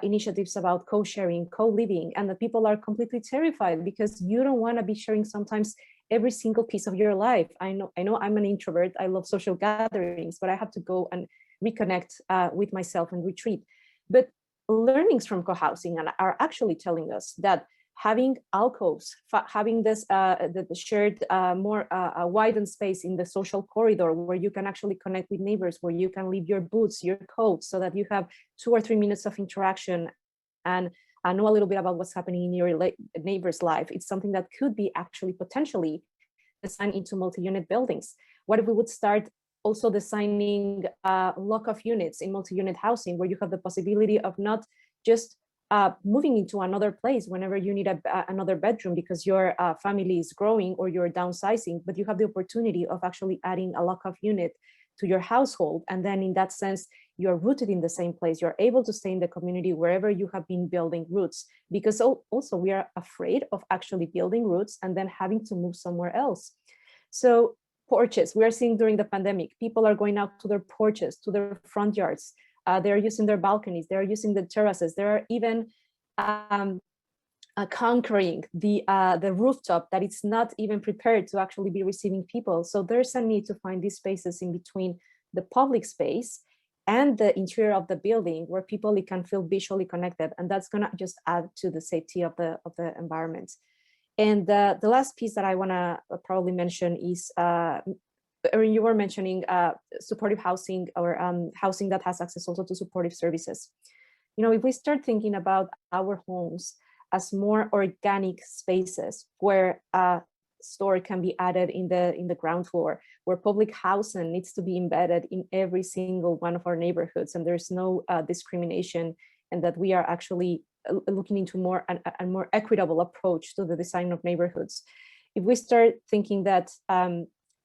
initiatives about co-sharing, co-living, and the people are completely terrified because you don't want to be sharing sometimes every single piece of your life. I know I'm an introvert. I love social gatherings, but I have to go and reconnect with myself and retreat. But learnings from co-housing are actually telling us that having alcoves, having this the shared more widened space in the social corridor where you can actually connect with neighbors, where you can leave your boots, your coats, so that you have 2 or 3 minutes of interaction and know a little bit about what's happening in your neighbor's life. It's something that could be actually potentially designed into multi-unit buildings. What if we would start also designing lock-off units in multi-unit housing, where you have the possibility of not just moving into another place whenever you need another bedroom because your family is growing or you're downsizing, but you have the opportunity of actually adding a lock-off unit to your household. And then in that sense, you're rooted in the same place. You're able to stay in the community wherever you have been building roots, because also we are afraid of actually building roots and then having to move somewhere else. So porches, we are seeing during the pandemic, people are going out to their porches, to their front yards. They're using their balconies, they're using the terraces, they're even conquering the rooftop that it's not even prepared to actually be receiving people. So there's a need to find these spaces in between the public space and the interior of the building where people can feel visually connected. And that's gonna just add to the safety of the environment. And the last piece that I wanna probably mention is, Erin, you were mentioning supportive housing, or housing that has access also to supportive services. You know, if we start thinking about our homes as more organic spaces where a store can be added in the ground floor, where public housing needs to be embedded in every single one of our neighborhoods, and there's no discrimination, and that we are actually looking into a more equitable approach to the design of neighborhoods. If we start thinking that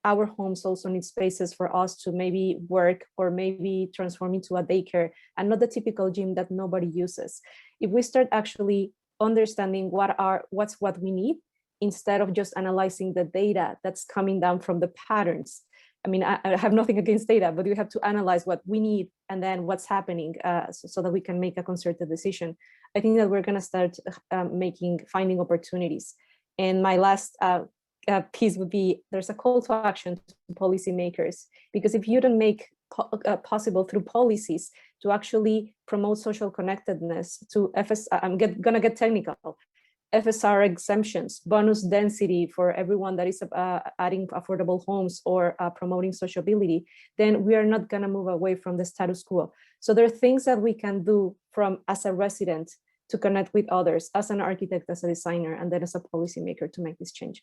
our homes also need spaces for us to maybe work or maybe transform into a daycare and not the typical gym that nobody uses. If we start actually understanding what's what we need, instead of just analyzing the data that's coming down from the patterns. I mean, I have nothing against data, but we have to analyze what we need and then what's happening so that we can make a concerted decision. I think that we're gonna start finding opportunities. And my last piece would be, there's a call to action to policymakers, because if you don't make possible through policies to actually promote social connectedness, to I'm gonna get technical, FSR exemptions, bonus density for everyone that is adding affordable homes or promoting sociability, then we are not gonna move away from the status quo. So there are things that we can do as a resident to connect with others, as an architect, as a designer, and then as a policymaker to make this change.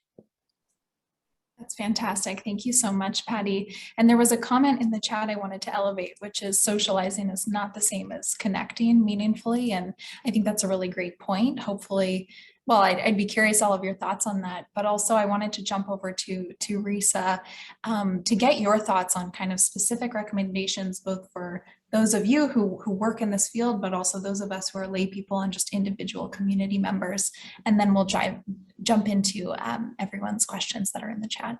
That's fantastic. Thank you so much, Patty. And there was a comment in the chat I wanted to elevate, which is socializing is not the same as connecting meaningfully. And I think that's a really great point. Hopefully, well, I'd be curious all of your thoughts on that, but also I wanted to jump over to Risa to get your thoughts on kind of specific recommendations, both for those of you who work in this field, but also those of us who are lay people and just individual community members. And then we'll jump into everyone's questions that are in the chat.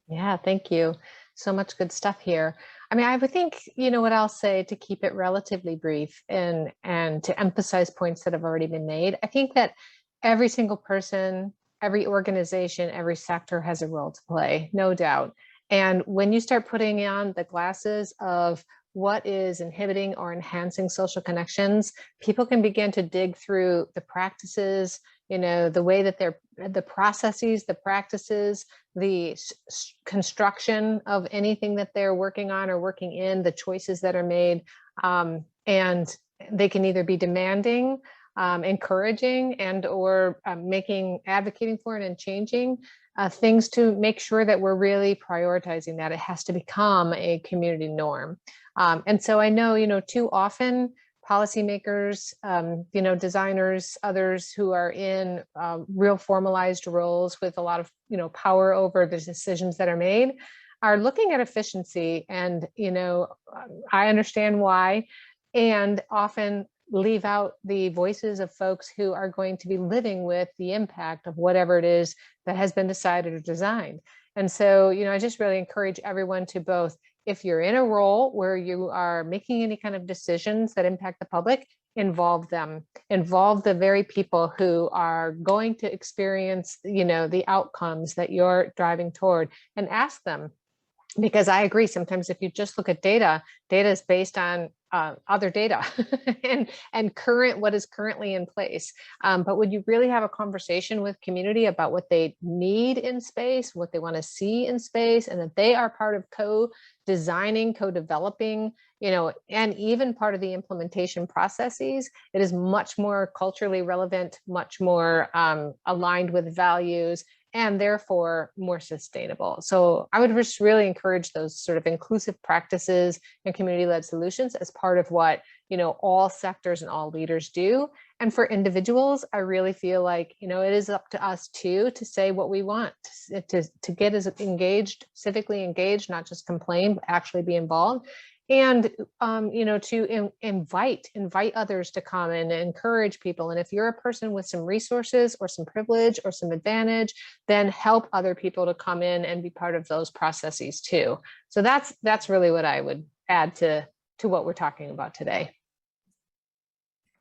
Yeah, thank you. So much good stuff here. I mean, I would think, you know, what I'll say to keep it relatively brief and to emphasize points that have already been made. I think that every single person, every organization, every sector has a role to play, no doubt. And when you start putting on the glasses of what is inhibiting or enhancing social connections, people can begin to dig through the practices, the way that the processes, the practices, the construction of anything that they're working on or working in, the choices that are made. And they can either be demanding, encouraging, and or advocating for and changing things to make sure that we're really prioritizing that. It has to become a community norm. And so I know, too often policymakers, designers, others who are in real formalized roles with a lot of, power over the decisions that are made are looking at efficiency. And, I understand why, and often leave out the voices of folks who are going to be living with the impact of whatever it is that has been decided or designed. And so, I just really encourage everyone to both, if you're in a role where you are making any kind of decisions that impact the public, involve them, involve the very people who are going to experience, the outcomes that you're driving toward, and ask them. Because I agree, sometimes if you just look at data is based on other data and what is currently in place. But when you really have a conversation with community about what they need in space, what they want to see in space, and that they are part of co-designing, co-developing, and even part of the implementation processes, it is much more culturally relevant, much more aligned with values, and therefore more sustainable. So I would just really encourage those sort of inclusive practices and community-led solutions as part of what, all sectors and all leaders do. And for individuals, I really feel like, it is up to us too, to say what we want, to get as engaged, civically engaged, not just complain, but actually be involved. And, to invite others to come and encourage people. And if you're a person with some resources or some privilege or some advantage, then help other people to come in and be part of those processes too. So that's really what I would add to what we're talking about today.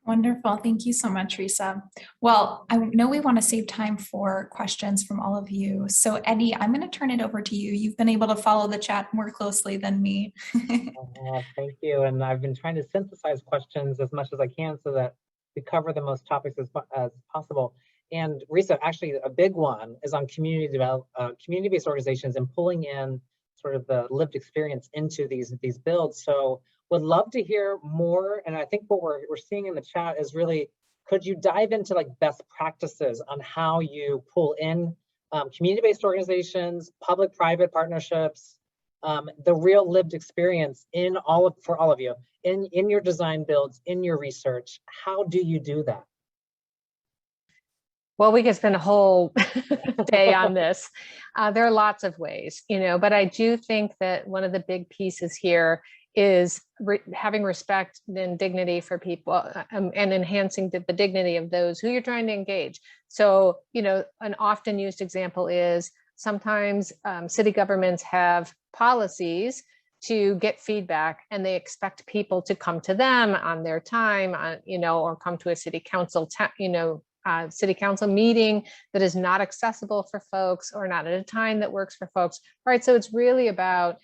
Wonderful. Thank you so much, Risa. Well, I know we want to save time for questions from all of you. So Eddie, I'm going to turn it over to you. You've been able to follow the chat more closely than me. Thank you. And I've been trying to synthesize questions as much as I can so that we cover the most topics as possible. And Risa, actually a big one is on community-based organizations and pulling in sort of the lived experience into these builds. So would love to hear more. And I think what we're seeing in the chat is really, could you dive into like best practices on how you pull in community-based organizations, public-private partnerships, the real lived experience for all of you, in your design builds, in your research? How do you do that? Well, we could spend a whole day on this. There are lots of ways, but I do think that one of the big pieces here is having respect and dignity for people and enhancing the dignity of those who you're trying to engage. So, an often used example is sometimes city governments have policies to get feedback, and they expect people to come to them on their time, or come to a city council, city council meeting that is not accessible for folks or not at a time that works for folks, right? So it's really about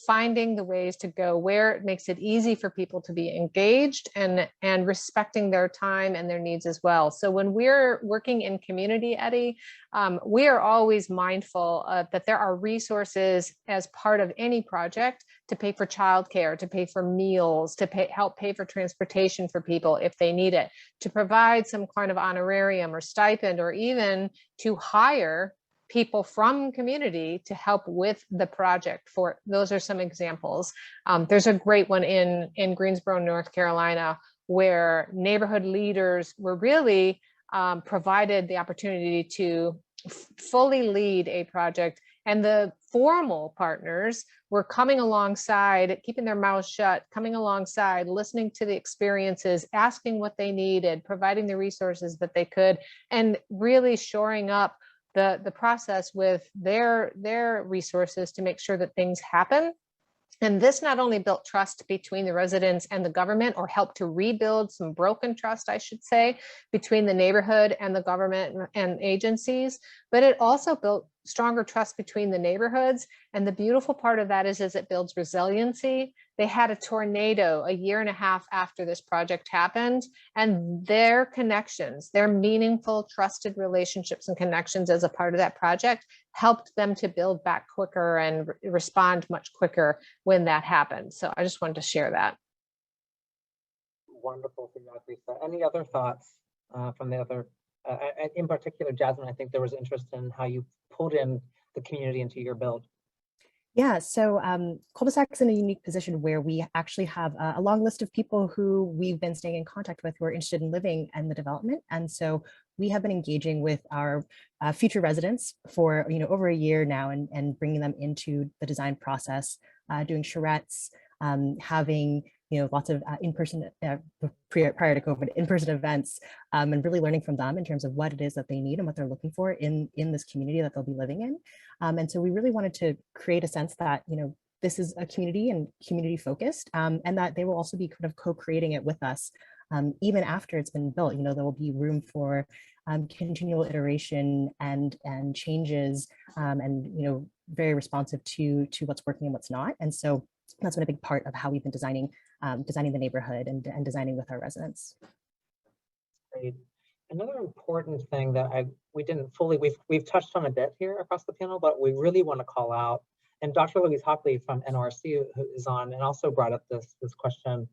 finding the ways to go where it makes it easy for people to be engaged and respecting their time and their needs as well. So when we're working in community, Eddie, we are always mindful that there are resources as part of any project to pay for childcare, to pay for meals, to help pay for transportation for people if they need it, to provide some kind of honorarium or stipend, or even to hire people from community to help with the project. For those are some examples. There's a great one in Greensboro, North Carolina, where neighborhood leaders were really provided the opportunity to fully lead a project, and the formal partners were coming alongside, keeping their mouths shut, coming alongside, listening to the experiences, asking what they needed, providing the resources that they could, and really shoring up the process with their resources to make sure that things happen. And this not only built trust between the residents and the government, or helped to rebuild some broken trust, I should say, between the neighborhood and the government and agencies, but it also built stronger trust between the neighborhoods. And the beautiful part of that is it builds resiliency. They had a tornado a year and a half after this project happened, and their connections, their meaningful, trusted relationships and connections as a part of that project helped them to build back quicker and respond much quicker when that happened. So I just wanted to share that. Wonderful feedback, Lisa. Any other thoughts from the other? In particular, Jasmine, I think there was interest in how you pulled in the community into your build. Yeah, so cul-de-sac's in a unique position where we actually have a long list of people who we've been staying in contact with who are interested in living in the development. And so we have been engaging with our future residents for over a year now, and bringing them into the design process, doing charrettes, having lots of in-person, prior to COVID, in-person events, and really learning from them in terms of what it is that they need and what they're looking for in this community that they'll be living in. And so we really wanted to create a sense that, this is a community and community focused, and that they will also be kind of co-creating it with us. Even after it's been built, there will be room for continual iteration and changes, and very responsive to what's working and what's not. And so that's been a big part of how we've been designing the neighborhood and designing with our residents. Great. Another important thing that we've touched on a bit here across the panel, but we really want to call out, and Dr. Louise Hockley from NRC, who is on and also brought up this question.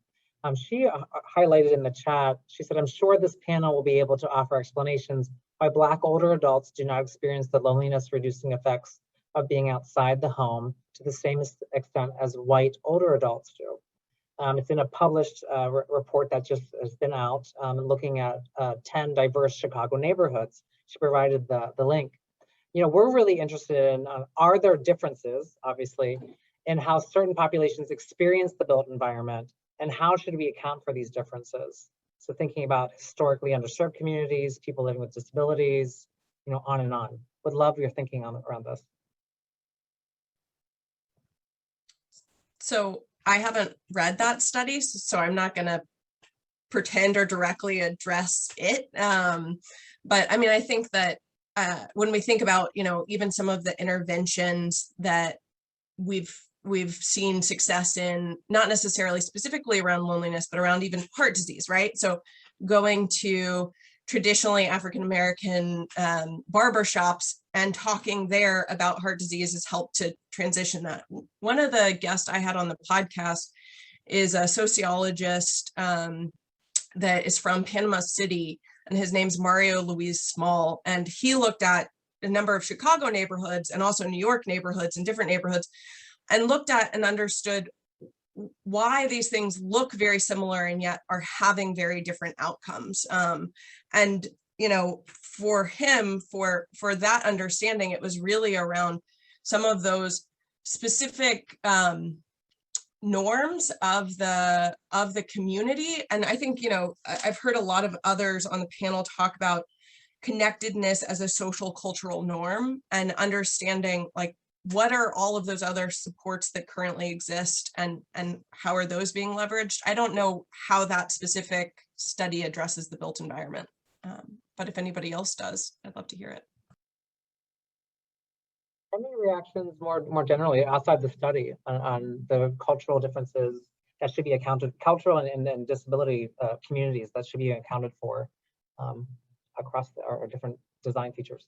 She highlighted in the chat, she said, "I'm sure this panel will be able to offer explanations why Black older adults do not experience the loneliness reducing effects of being outside the home to the same extent as white older adults do." It's in a published report that just has been out, looking at 10 diverse Chicago neighborhoods. She provided the link. We're really interested in, are there differences, obviously, in how certain populations experience the built environment, and how should we account for these differences? So thinking about historically underserved communities, people living with disabilities, on and on. Would love your thinking around this. So I haven't read that study, so I'm not going to pretend or directly address it. But I mean, I think that when we think about, even some of the interventions that we've seen success in, not necessarily specifically around loneliness, but around even heart disease, right? So going to traditionally African-American barbershops and talking there about heart disease has helped to transition that. One of the guests I had on the podcast is a sociologist that is from Panama City, and his name's Mario Luis Small. And he looked at a number of Chicago neighborhoods and also New York neighborhoods and different neighborhoods, and looked at and understood why these things look very similar and yet are having very different outcomes. And for him, for that understanding, it was really around some of those specific norms of the community. And I think, I've heard a lot of others on the panel talk about connectedness as a social cultural norm, and understanding like, what are all of those other supports that currently exist, and how are those being leveraged? I don't know how that specific study addresses the built environment, but if anybody else does, I'd love to hear it. Any reactions more generally outside the study on the cultural differences that should be accounted, cultural and disability communities that should be accounted for across our different design features?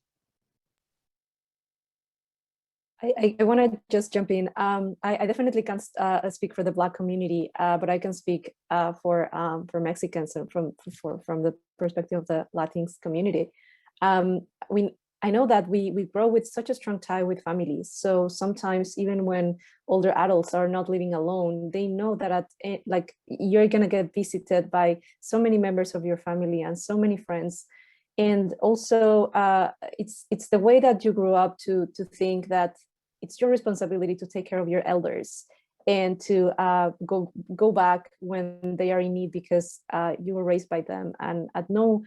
I want to just jump in. I definitely can't speak for the Black community, but I can speak for Mexicans and from the perspective of the Latinx community. I know that we grow with such a strong tie with families. So sometimes even when older adults are not living alone, they know that you're gonna get visited by so many members of your family and so many friends. And also, it's the way that you grew up to think that it's your responsibility to take care of your elders and to go back when they are in need, because you were raised by them. And at no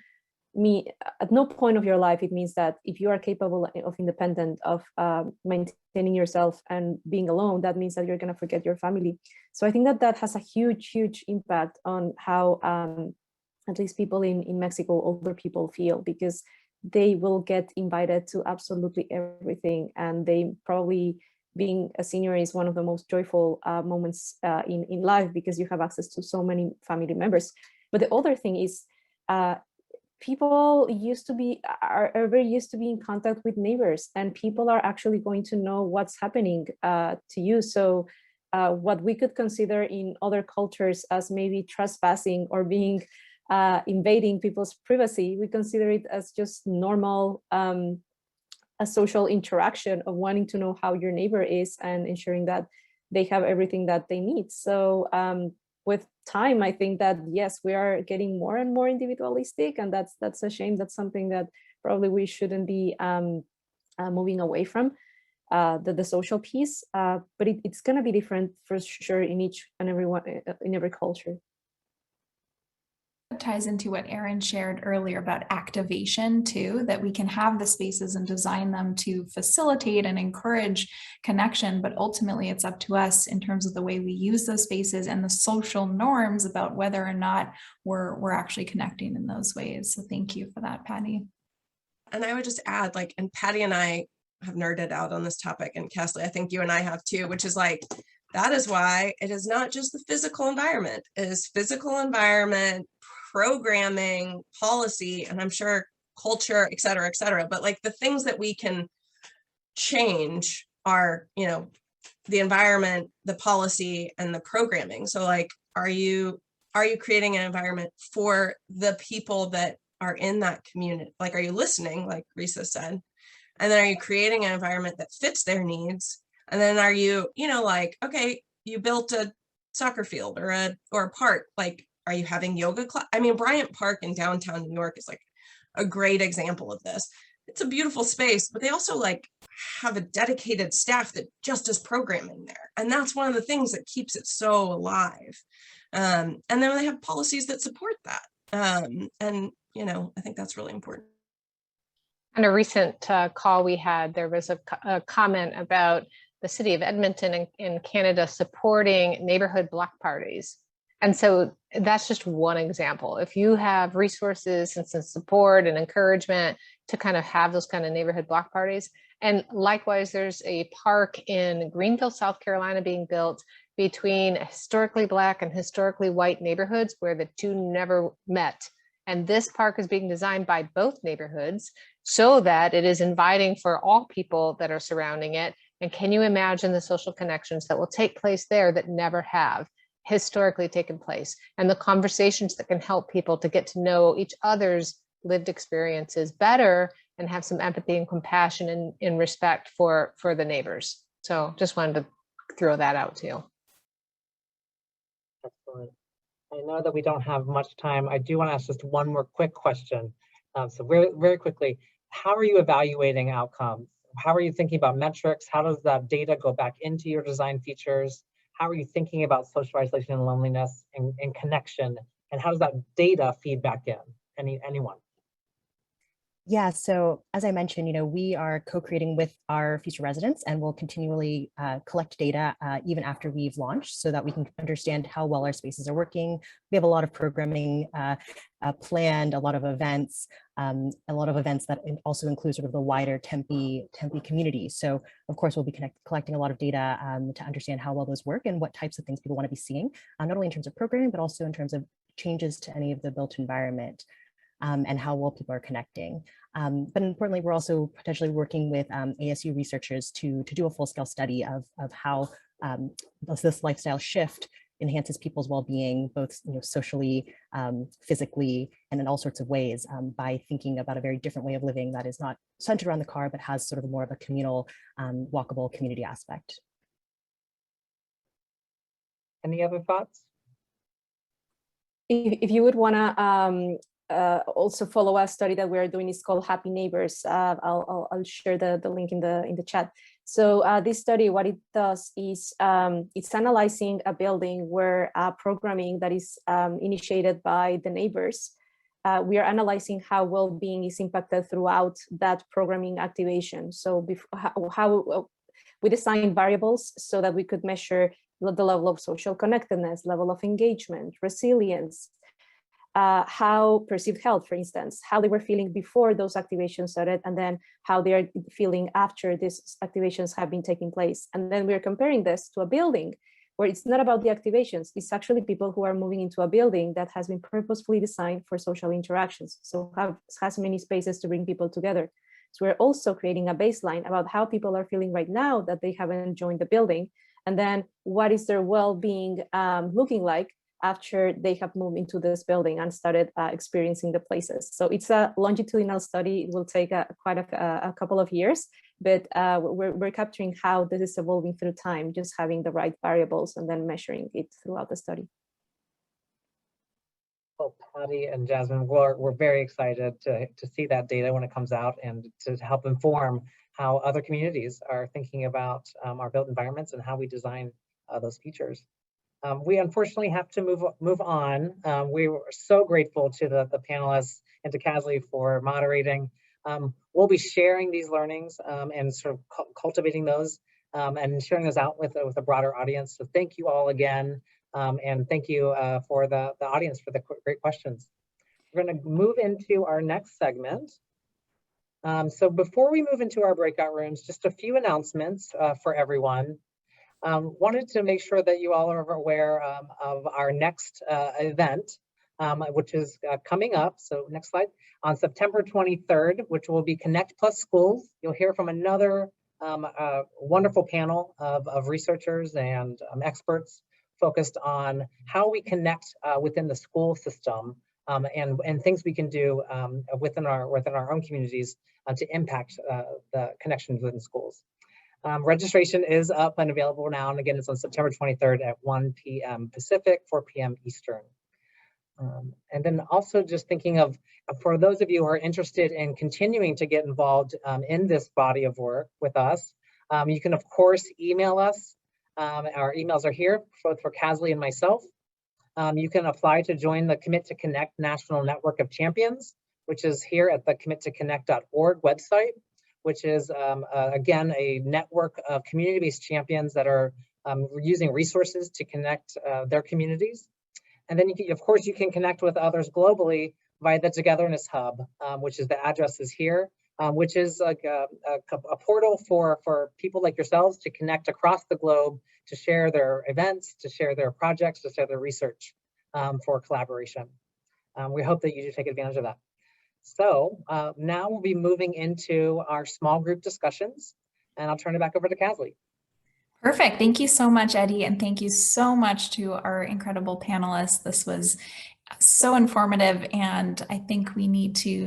point of your life it means that if you are capable of independent of maintaining yourself and being alone, that means that you're going to forget your family. So I think that has a huge impact on how at least people in Mexico, older people, feel, because they will get invited to absolutely everything. And they probably, being a senior is one of the most joyful moments in life, because you have access to so many family members. But the other thing is, people are very used to be in contact with neighbors, and people are actually going to know what's happening to you. So what we could consider in other cultures as maybe trespassing or being invading people's privacy, we consider it as just normal, a social interaction of wanting to know how your neighbor is and ensuring that they have everything that they need. So with time, I think that, yes, we are getting more and more individualistic, and that's a shame. That's something that probably we shouldn't be moving away from, the social piece, but it's going to be different for sure in each and everyone, in every culture. Ties into what Erin shared earlier about activation too, that we can have the spaces and design them to facilitate and encourage connection, but ultimately it's up to us in terms of the way we use those spaces and the social norms about whether or not we're actually connecting in those ways. So thank you for that, Patty. And I would just add, like, and Patty and I have nerded out on this topic, and Cassie, I think you and I have too, which is like, that is why it is not just the physical environment. It is physical environment, programming, policy, and I'm sure culture, et cetera, but like the things that we can change are, you know, the environment, the policy, and the programming. So like, are you creating an environment for the people that are in that community? Like, are you listening, like Risa said? And then are you creating an environment that fits their needs? And then are you, you know, like, okay, you built a soccer field or a park, like, are you having yoga class? I mean, Bryant Park in downtown New York is like a great example of this. It's a beautiful space, but they also like have a dedicated staff that just does programming there. And that's one of the things that keeps it so alive. And then they have policies that support that. And, you know, I think that's really important. On a recent call we had, there was a comment about the city of Edmonton in Canada supporting neighborhood block parties. And so that's just one example. If you have resources and some support and encouragement to kind of have those kind of neighborhood block parties. And likewise, there's a park in Greenville, South Carolina being built between historically Black and historically white neighborhoods where the two never met. And this park is being designed by both neighborhoods so that it is inviting for all people that are surrounding it. And can you imagine the social connections that will take place there that never have historically taken place, and the conversations that can help people to get to know each other's lived experiences better and have some empathy and compassion and respect for the neighbors. So just wanted to throw that out too. Excellent. I know that we don't have much time. I do want to ask just one more quick question. So very, very quickly, how are you evaluating outcomes? How are you thinking about metrics? How does that data go back into your design features? How are you thinking about social isolation and loneliness and connection? And how does that data feed back in? Anyone? Yeah, so as I mentioned, we are co-creating with our future residents, and we'll continually collect data even after we've launched so that we can understand how well our spaces are working. We have a lot of programming planned, a lot of events that also include sort of the wider Tempe community. So of course, we'll be collecting a lot of data to understand how well those work and what types of things people want to be seeing, not only in terms of programming, but also in terms of changes to any of the built environment. And how well people are connecting. But importantly, we're also potentially working with ASU researchers to do a full-scale study of how this lifestyle shift enhances people's well-being, both socially, physically, and in all sorts of ways by thinking about a very different way of living that is not centered around the car, but has sort of more of a communal, walkable community aspect. Any other thoughts? If you would want to also follow a study that we're doing, is called Happy Neighbors. I'll share the link in the chat. So this study, what it does is it's analyzing a building where programming that is initiated by the neighbors. We are analyzing how well-being is impacted throughout that programming activation. So how we designed variables so that we could measure the level of social connectedness, level of engagement, resilience, how perceived health, for instance, how they were feeling before those activations started, and then how they are feeling after these activations have been taking place. And then we're comparing this to a building where it's not about the activations, it's actually people who are moving into a building that has been purposefully designed for social interactions. So has many spaces to bring people together. So we're also creating a baseline about how people are feeling right now that they haven't joined the building. And then what is their well-being looking like after they have moved into this building and started experiencing the places. So it's a longitudinal study. It will take quite a couple of years, but we're capturing how this is evolving through time, just having the right variables and then measuring it throughout the study. Well, Patty and Jasmine, we're very excited to see that data when it comes out and to help inform how other communities are thinking about our built environments and how we design those features. We unfortunately have to move on. We were so grateful to the panelists and to Casly for moderating. We'll be sharing these learnings and sort of cultivating those and sharing those out with a broader audience. So thank you all again. And thank you for the audience for the great questions. We're going to move into our next segment. So before we move into our breakout rooms, just a few announcements for everyone. Wanted to make sure that you all are aware of our next event, which is coming up. So next slide, on September 23rd, which will be Connect+Schools. You'll hear from another wonderful panel of researchers and experts focused on how we connect within the school system and things we can do within our own communities to impact the connections within schools. Registration is up and available now, and again, it's on September 23rd at 1 p.m. Pacific, 4 p.m. Eastern. And then also just thinking of, for those of you who are interested in continuing to get involved in this body of work with us, you can of course email us. Our emails are here, both for Casly and myself. You can apply to join the Commit to Connect National Network of Champions, which is here at the committoconnect.org website, which is, again, a network of community-based champions that are using resources to connect their communities. And then, of course, you can connect with others globally via the Togetherness Hub, which is the address is here, which is like a portal for people like yourselves to connect across the globe, to share their events, to share their projects, to share their research for collaboration. We hope that you do take advantage of that. So now we'll be moving into our small group discussions, and I'll turn it back over to Casly. Perfect. Thank you so much, Eddie. And thank you so much to our incredible panelists. This was so informative, and I think we need to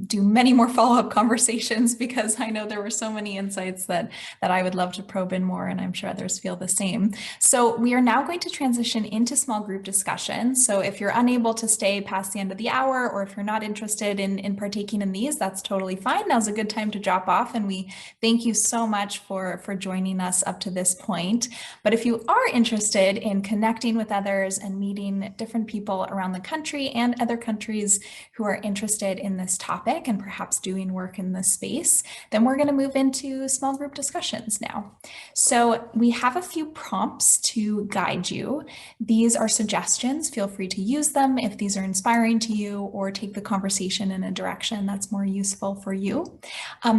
do many more follow-up conversations, because I know there were so many insights that I would love to probe in more, and I'm sure others feel the same. So we are now going to transition into small group discussion. So if you're unable to stay past the end of the hour, or if you're not interested in partaking in these, that's totally fine. Now's a good time to drop off, and we thank you so much for joining us up to this point. But if you are interested in connecting with others and meeting different people around the country and other countries who are interested in this topic and perhaps doing work in this space, then we're going to move into small group discussions now. So we have a few prompts to guide you. These are suggestions. Feel free to use them if these are inspiring to you, or take the conversation in a direction that's more useful for you.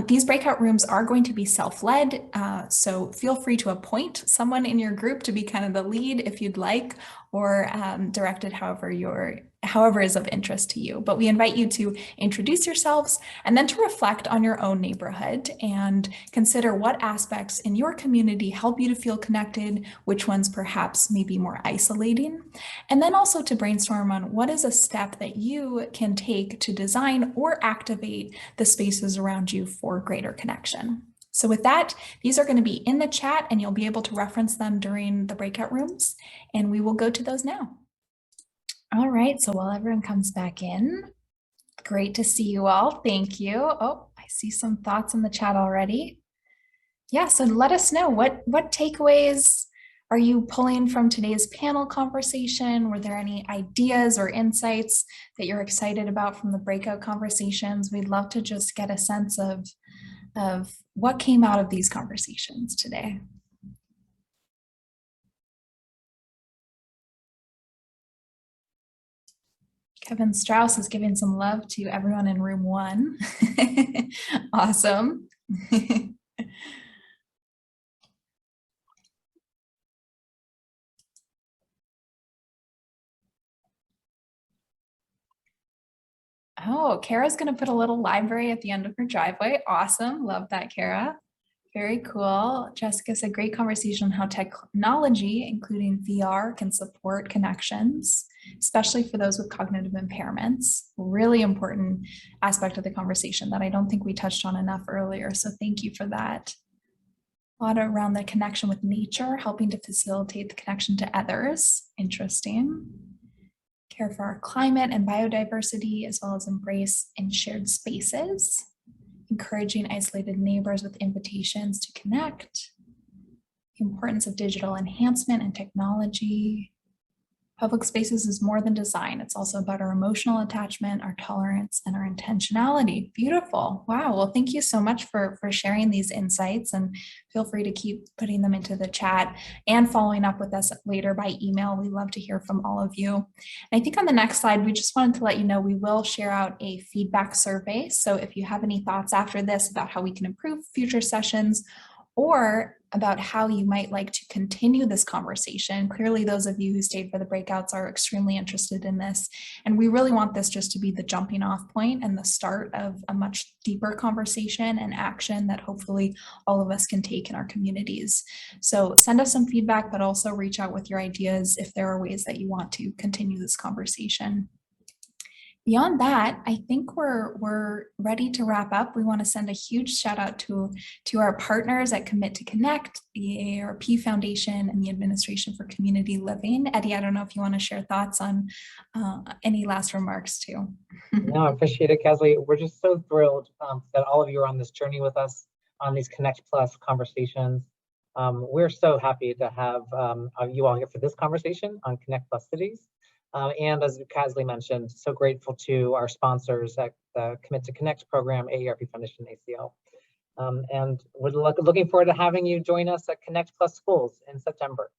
These breakout rooms are going to be self-led, so feel free to appoint someone in your group to be kind of the lead if you'd like, or direct it however is of interest to you. But we invite you to introduce yourselves and then to reflect on your own neighborhood and consider what aspects in your community help you to feel connected, which ones perhaps may be more isolating, and then also to brainstorm on what is a step that you can take to design or activate the spaces around you for greater connection. So with that, these are going to be in the chat, and you'll be able to reference them during the breakout rooms, and we will go to those now. All right, so while everyone comes back in, great to see you all. Thank you. Oh, I see some thoughts in the chat already. Yeah, so let us know what takeaways are you pulling from today's panel conversation? Were there any ideas or insights that you're excited about from the breakout conversations? We'd love to just get a sense of what came out of these conversations today. Kevin Strauss is giving some love to everyone in room 1. Awesome. Oh, Kara's going to put a little library at the end of her driveway. Awesome. Love that, Kara. Very cool. Jessica said, great conversation on how technology, including VR, can support connections, especially for those with cognitive impairments. Really important aspect of the conversation that I don't think we touched on enough earlier. So thank you for that. A lot around the connection with nature, helping to facilitate the connection to others. Interesting. Care for our climate and biodiversity, as well as embrace in shared spaces. Encouraging isolated neighbors with invitations to connect. The importance of digital enhancement and technology. Public spaces is more than design. It's also about our emotional attachment, our tolerance, and our intentionality. Beautiful. Wow. Well, thank you so much for sharing these insights, and feel free to keep putting them into the chat and following up with us later by email. We love to hear from all of you. And I think on the next slide, we just wanted to let you know we will share out a feedback survey. So if you have any thoughts after this about how we can improve future sessions, or about how you might like to continue this conversation. Clearly, those of you who stayed for the breakouts are extremely interested in this. And we really want this just to be the jumping off point and the start of a much deeper conversation and action that hopefully all of us can take in our communities. So send us some feedback, but also reach out with your ideas if there are ways that you want to continue this conversation. Beyond that, I think we're ready to wrap up. We want to send a huge shout out to our partners at Commit to Connect, the AARP Foundation, and the Administration for Community Living. Eddie, I don't know if you want to share thoughts on any last remarks too. No, I appreciate it, Kathleen. We're just so thrilled that all of you are on this journey with us on these Connect+ conversations. We're so happy to have you all here for this conversation on Connect+Cities. And as Kathleen mentioned, so grateful to our sponsors at the Commit to Connect program, AARP Foundation, ACL. And we're looking forward to having you join us at Connect+ Schools in September.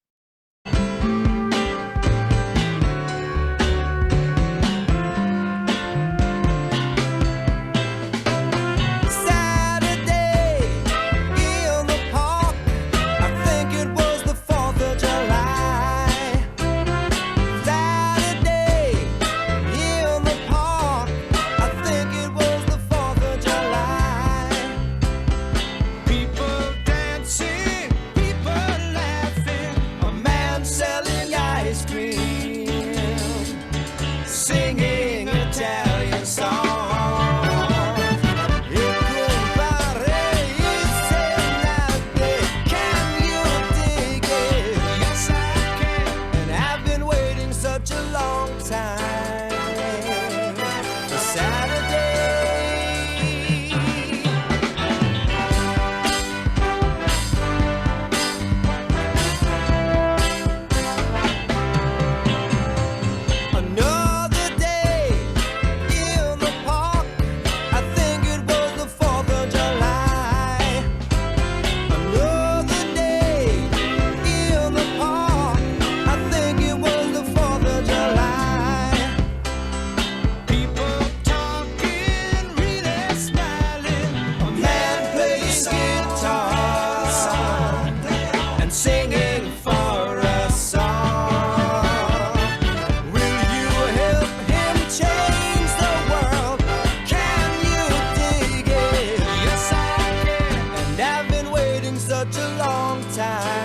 such a long time.